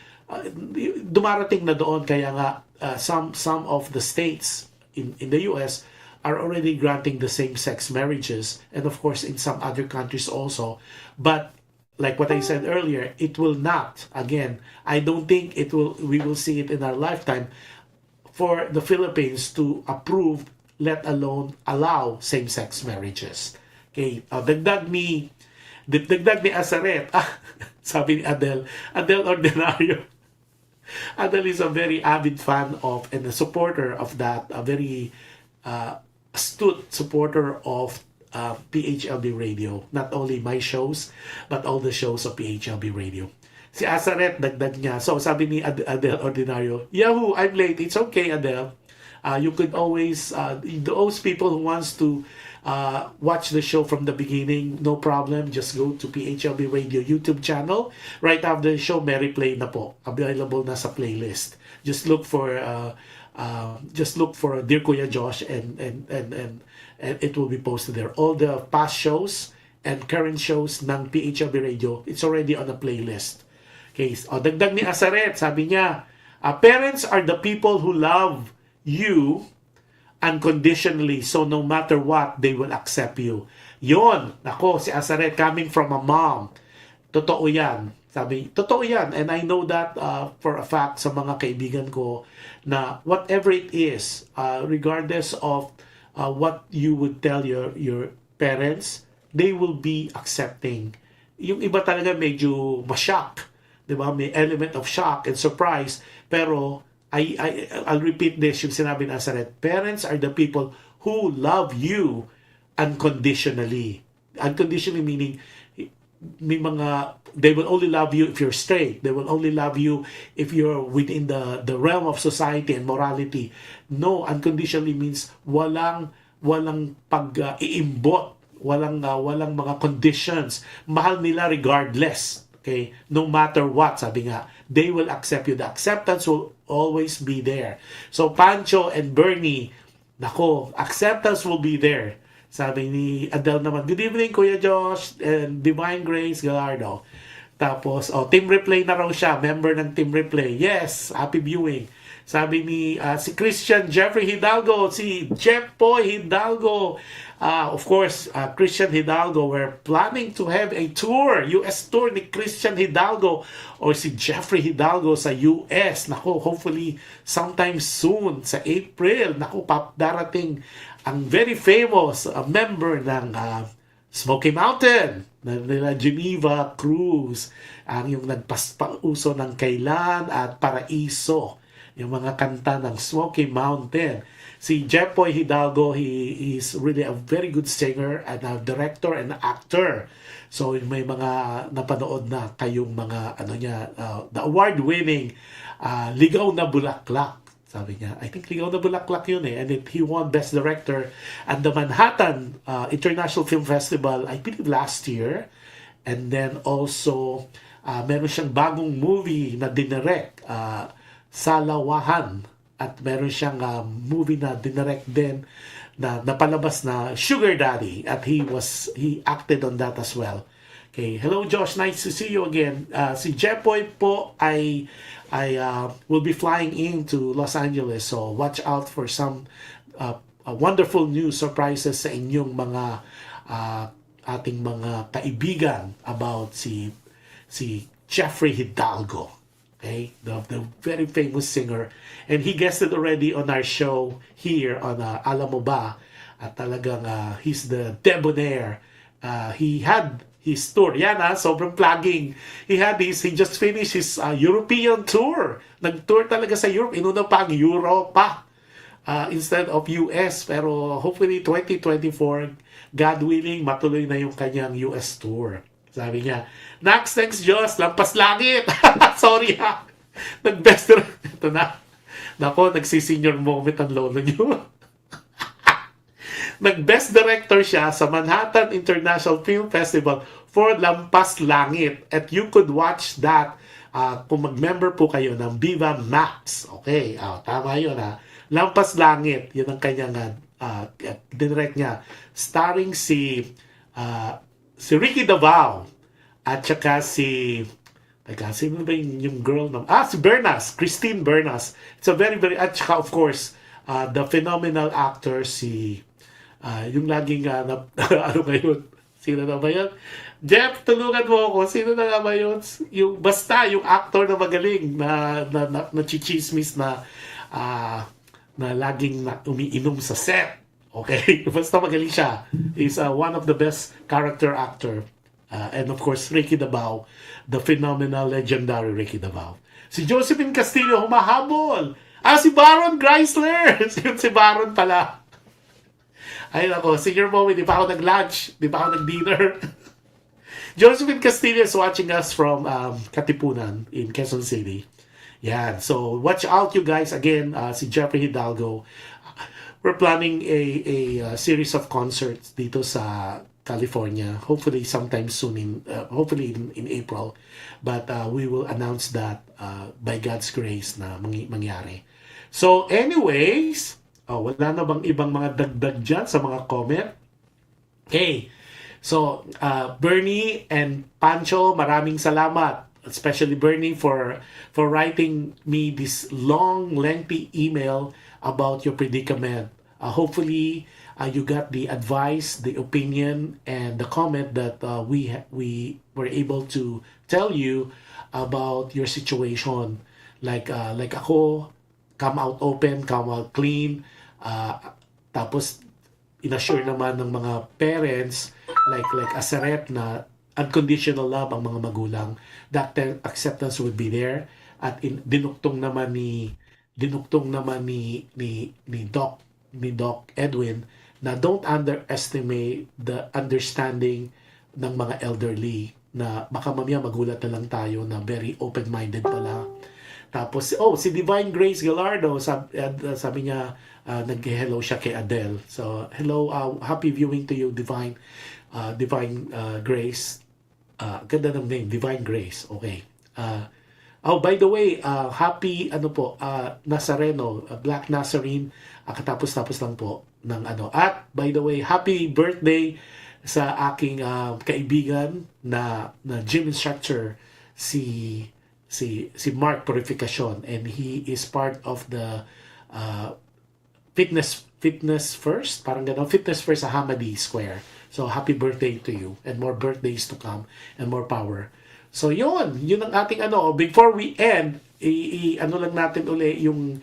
dumarating na doon, kaya nga some of the states in the US are already granting the same-sex marriages, and of course in some other countries also. But like what I said earlier, it will not, again, I don't think we will see it in our lifetime for the Philippines to approve, let alone allow same-sex marriages. Okay, dagdag ni Azaret, sabi ni Adele Ordinario. Adele is a very avid fan of and a supporter of that, a very astute supporter of PHLV Radio. Not only my shows, but all the shows of PHLV Radio. Si Azaret, dagdag niya. So, sabi ni Adele Ordinario, Yahoo, I'm late. It's okay, Adele. You could always, those people who wants to watch the show from the beginning, no problem. Just go to PHLV Radio YouTube channel. Right after the show, may replay na po. Available na sa playlist. Just look for Dear Kuya Josh and it will be posted there. All the past shows and current shows ng PHLV Radio, it's already on a playlist. Okay, dagdag ni Azaret, sabi niya, Parents are the people who love you unconditionally, so no matter what, they will accept you. Yon, ako, si Azaret coming from a mom. Totoo yan. Sabi, totoo yan. And I know that for a fact sa mga kaibigan ko na whatever it is, regardless of what you would tell your parents, they will be accepting. Yung iba talaga medyo ma-shock. Diba? May element of shock and surprise. Pero I'll repeat this, yung sinabi ni Azaret. Parents are the people who love you unconditionally. Unconditionally meaning, may mga, they will only love you if you're straight. They will only love you if you're within the realm of society and morality. No, unconditionally means walang pag-iimbot, walang mga conditions. Mahal nila regardless. Okay? No matter what, sabi nga, they will accept you. The acceptance will always be there. So Pancho and Bernie, nako, acceptance will be there. Sabi ni Adele naman, good evening Kuya Josh and Divine Grace Gallardo. Tapos, Team Replay na raw siya, member ng Team Replay. Yes, happy viewing. Sabi ni si Christian Jeffrey Hidalgo, si Jeff Poy Hidalgo. Of course, Christian Hidalgo, we're planning to have a tour, US tour ni Christian Hidalgo or si Jeffrey Hidalgo sa US. Nako, hopefully sometime soon, sa April. Nako, darating ang very famous member ng Smoky Mountain na nila Geneva Cruz, ang yung nagpauso ng Kailan at Paraiso, yung mga kanta ng Smoky Mountain. Si Jepoy Hidalgo, he is really a very good singer and a director and actor. So may mga napanood na kayong mga the award-winning Ligaw na Bulaklak. Sabi niya, I think Ligaw na Bulaklak yun eh. And he won Best Director at the Manhattan International Film Festival, I believe last year. And then also, meron siyang bagong movie na dinirect, Salawahan. At meron siyang movie na dinirect din na napalabas na Sugar Daddy. At he acted on that as well. Okay, hello Josh, nice to see you again. Si Jepoy po ay will be flying into Los Angeles, so watch out for some wonderful news surprises sa inyong mga ating mga kaibigan about si Jeffrey Hidalgo. Okay, the very famous singer, and he guested already on our show here on Alam Mo Ba, at talagang he's the debonair. He had his tour. Yan sobrang plugging. He just finished his European tour. Nag-tour talaga sa Europe. Inuna pa ang Europa instead of US. Pero hopefully 2024, God willing, matuloy na yung kanyang US tour. Sabi niya, next, thanks Diyos, lampas langit. Sorry Nag-best ito na. Nako, nagsisenior moment ang lolo niyo. Nag-best director siya sa Manhattan International Film Festival for Lampas Langit. At you could watch that kung mag-member po kayo ng Viva Max. Okay, tama yun Lampas Langit, yun ang kanyang direct niya. Starring si Ricky Davao at saka sino ba yung girl si Bernas, Christine Bernas. It's a very, very, at saka of course, the phenomenal actor yung laging ngayon? Sino na ba yun? Jeff, tulungan mo ako. Sino na nga ba yun? Yung actor na magaling na chichismis na laging umiinom sa set. Okay? Basta magaling siya. He's one of the best character actor. And of course, Ricky Davao, the phenomenal, legendary Ricky Davao. Si Josephine Castillo humahabol. Si Baron Chrysler. Si Baron pala. Ay nako, senior moment, di pa ako nag-lunch, di pa ako nag-dinner. Josephine Castillo is watching us from Katipunan in Quezon City. Yan, so watch out you guys. Again, si Jeffrey Hidalgo. We're planning a series of concerts dito sa California. Hopefully sometime soon, hopefully in April. But we will announce that by God's grace na mangyari. So anyways, wala na bang ibang mga dagdag dyan sa mga comment? Okay. So, Bernie and Pancho, maraming salamat. especially Bernie for writing me this long, lengthy email about your predicament. Hopefully, you got the advice, the opinion, and the comment that we were able to tell you about your situation. Like ako, come out open, come out clean. Tapos inassure naman ng mga parents like Asaret na unconditional love ang mga magulang, that acceptance will be there. At dinuktong naman ni Doc Edwin na don't underestimate the understanding ng mga elderly, na baka mamaya magulat na lang tayo na very open-minded pala. Tapos, si Divine Grace Gallardo, sabi niya, nag-hello siya kay Adele. So, hello, happy viewing to you, Divine Grace. Ganda ng name, Divine Grace. Okay. By the way, happy, Nazareno, Black Nazarene, katapos-tapos lang po ng At, by the way, happy birthday sa aking kaibigan na gym instructor, si Mark Purificacion, and he is part of the fitness first, parang gano'n, fitness first sa Hamadi Square. So happy birthday to you, and more birthdays to come, and more power. So yun ang ating before we end, lang natin uli yung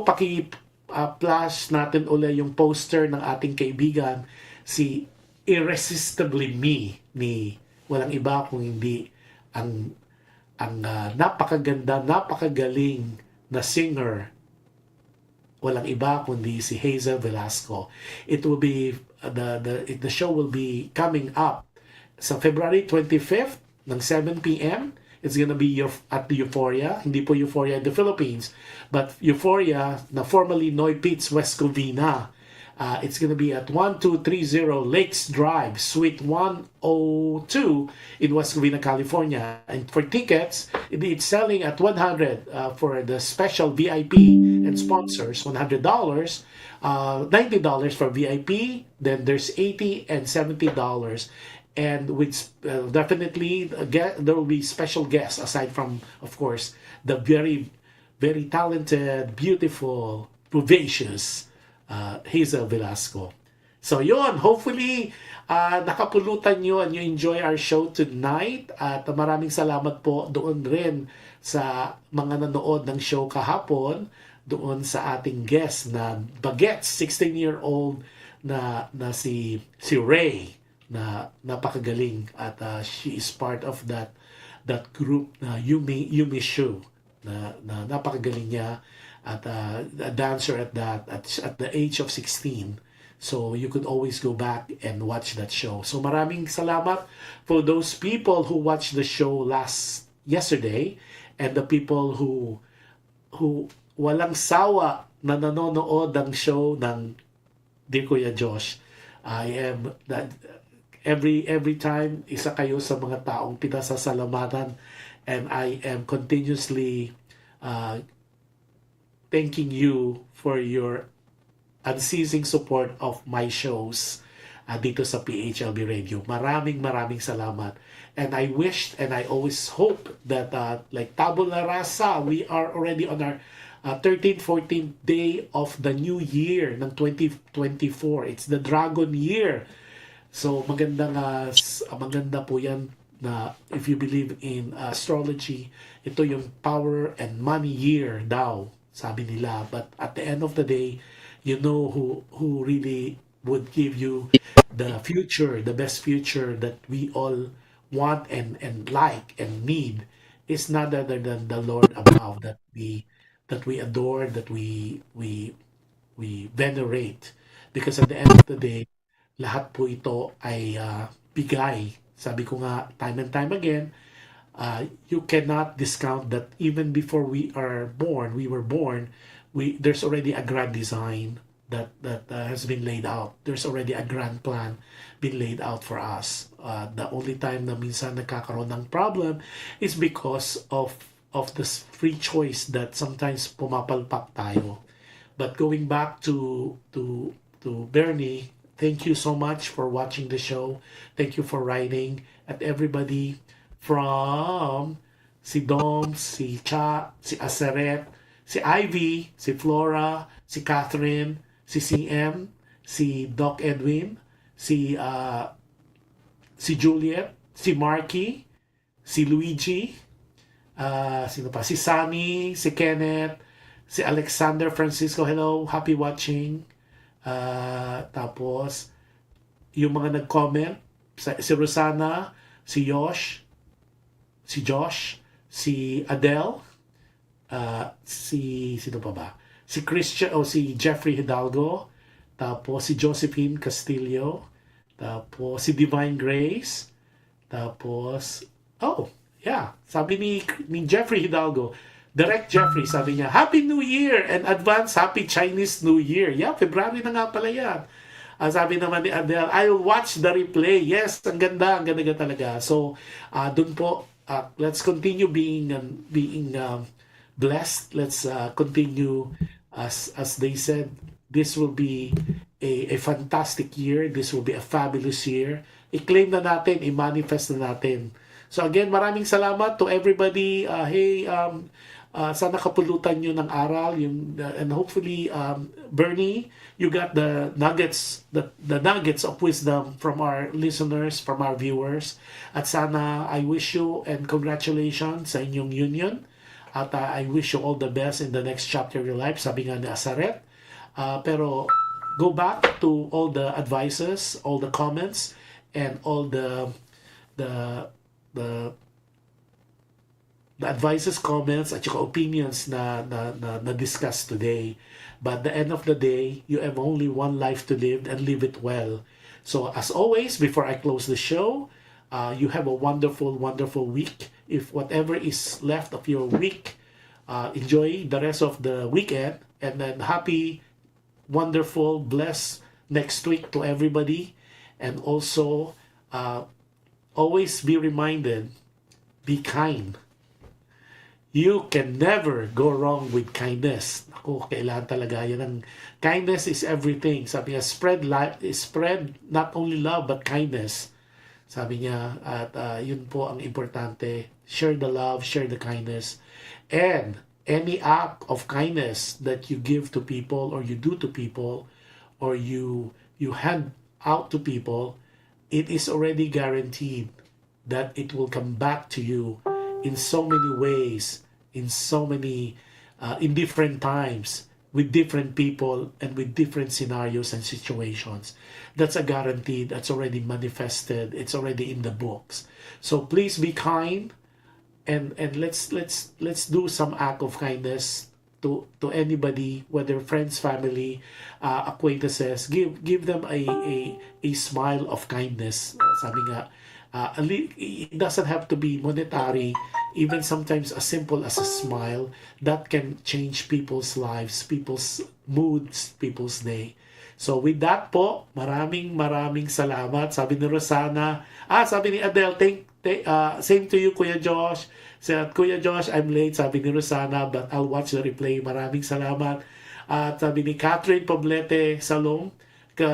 paki-flash natin uli yung poster ng ating kaibigan, si Irresistibly Me, ni walang iba kung hindi ang napakaganda, napakagaling na singer, walang iba kundi si Hazel Velasco. It will be the show will be coming up sa February 25th ng 7 p.m. It's gonna be at the Euphoria, hindi po Euphoria in the Philippines, but Euphoria na formerly Noy Pitts, West Covina. It's going to be at 1230 Lakes Drive, Suite 102 in West Covina, California. And for tickets, it's selling at $100 for the special VIP and sponsors, $100, $90 for VIP. Then there's $80 and $70. And with definitely there will be special guests aside from, of course, the very, very talented, beautiful, vivacious Hazel Velasco. So yun, hopefully nakapulutan nyo and you enjoy our show tonight. At maraming salamat po doon rin sa mga nanood ng show kahapon, doon sa ating guest na Bagets, 16-year-old na si Ray, na napakagaling, at she is part of that group na Yumi Show, na napakagaling niya, at a dancer at the age of 16. So you could always go back and watch that show. So maraming salamat for those people who watched the show yesterday, and the people who walang sawa na nanonood ng show ng Dear Kuya Josh. I am that every time isa kayo sa mga taong pinasasalamatan, and I am continuously thanking you for your unceasing support of my shows dito sa PHLV Radio. Maraming salamat. And I wished, and I always hope that like tabula rasa, we are already on our 13th, 14th day of the new year ng 2024. It's the Dragon Year. So maganda po yan, na if you believe in astrology, ito yung power and money year daw, sabi nila. But at the end of the day, you know who really would give you the future, the best future that we all want and like and need, is none other than the Lord above, that we adore, that we venerate. Because at the end of the day, lahat po ito ay bigay. Sabi ko nga time and time again, you cannot discount that even before we were born, there's already a grand design that has been laid out. There's already a grand plan been laid out for us. The only time na minsan nagkakaroon ng problem is because of the free choice that sometimes pumapalpak tayo. But going back to Bernie, thank you so much for watching the show. Thank you for writing. At everybody, from si Dom, si Cha, si Aseret, si Ivy, si Flora, si Catherine, si CM, si Doc Edwin, si Juliet, si Marky, si Luigi, sino pa? Si Sunny, si Kenneth, si Alexander Francisco, hello, happy watching. Tapos, yung mga nag-comment, si Rosana, si Josh, si Adele, sino pa ba? Si Christian, si Jeffrey Hidalgo, tapos si Josephine Castillo, tapos si Divine Grace, tapos, sabi ni Jeffrey Hidalgo, Direct Jeffrey, sabi niya, Happy New Year and advance Happy Chinese New Year. Yeah, February na nga pala yan. Sabi naman ni Adele, I'll watch the replay. Yes, ang ganda talaga. So, dun po, let's continue being blessed. Let's continue, as they said, this will be a fantastic year. This will be a fabulous year. I-claim na natin, i-manifest na natin. So again, maraming salamat to everybody. Sana kapulutan nyo ng aral, and hopefully, Bernie, you got the nuggets, the nuggets of wisdom from our listeners, from our viewers. At sana, I wish you and congratulations sa inyong union. At I wish you all the best in the next chapter of your life, sabi nga ni Asaret. Pero go back to all the advices, all the comments, and all the advices, comments, at saka opinions na discussed today. But at the end of the day, you have only one life to live and live it well. So as always, before I close the show, you have a wonderful, wonderful week. If whatever is left of your week, enjoy the rest of the weekend, and then happy, wonderful, blessed next week to everybody. And also, always be reminded, be kind. You can never go wrong with kindness. Ako, kailangan talaga yan. Ang kindness is everything. Sabi niya, spread not only love but kindness. Sabi niya, at yun po ang importante. Share the love, share the kindness. And any act of kindness that you give to people, or you do to people, or you hand out to people, it is already guaranteed that it will come back to you in so many ways, in different times, with different people, and with different scenarios and situations. That's a guarantee. That's already manifested. It's already in the books. So please be kind, and let's do some act of kindness to anybody, whether friends, family, acquaintances. Give them a smile of kindness. Sabi nga, it doesn't have to be monetary. Even sometimes as simple as a smile, that can change people's lives, people's moods, people's day. So with that po, maraming salamat. Sabi ni Rosana, sabi ni Adele, same to you, Kuya Josh. Sabi, Kuya Josh, I'm late, sabi ni Rosana, but I'll watch the replay. Maraming salamat. At sabi ni Catherine Poblete Salom,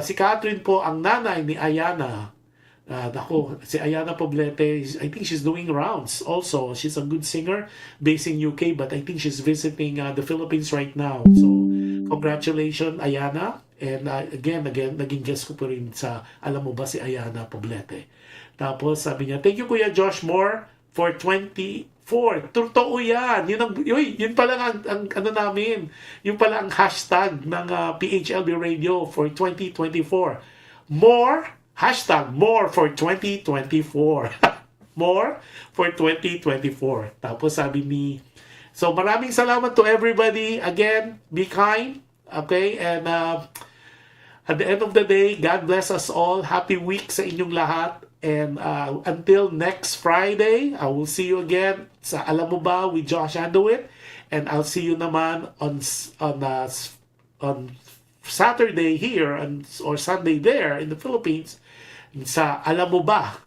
si Catherine po ang nanay ni Ayana. Si Ayana Poblete, I think she's doing rounds also. She's a good singer based in UK, but I think she's visiting the Philippines right now. So, congratulations, Ayana. And again, naging guest ko po rin sa Alam Mo Ba si Ayana Poblete. Tapos sabi niya, thank you Kuya Josh more for 24. Totoo yan. Yun pala ang ano namin. Yun pala ang hashtag ng PHLV Radio for 2024. Hashtag more for 2024. More for 2024. Tapos sabi ni, so maraming salamat to everybody. Again, be kind. Okay? And at the end of the day, God bless us all. Happy week sa inyong lahat. And until next Friday, I will see you again sa Alam Mo Ba with Josh Anduit. And I'll see you naman on Saturday here or Sunday there in the Philippines sa Alam Mo Ba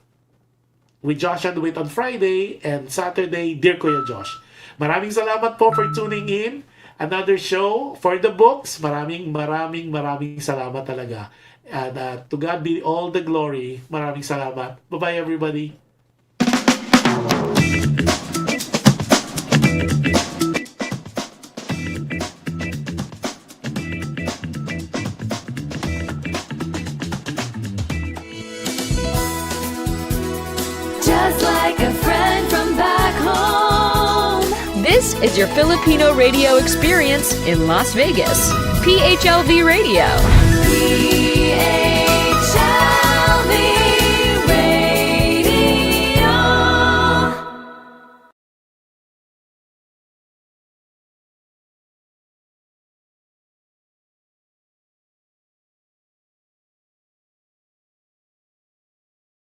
with Josh Anduit on Friday, and Saturday, Dear Kuya Josh. Maraming salamat po for tuning in. Another show for the books. Maraming salamat talaga. And to God be all the glory. Maraming salamat. Bye-bye everybody. Just like a friend from back home. This is your Filipino radio experience in Las Vegas. PHLV Radio.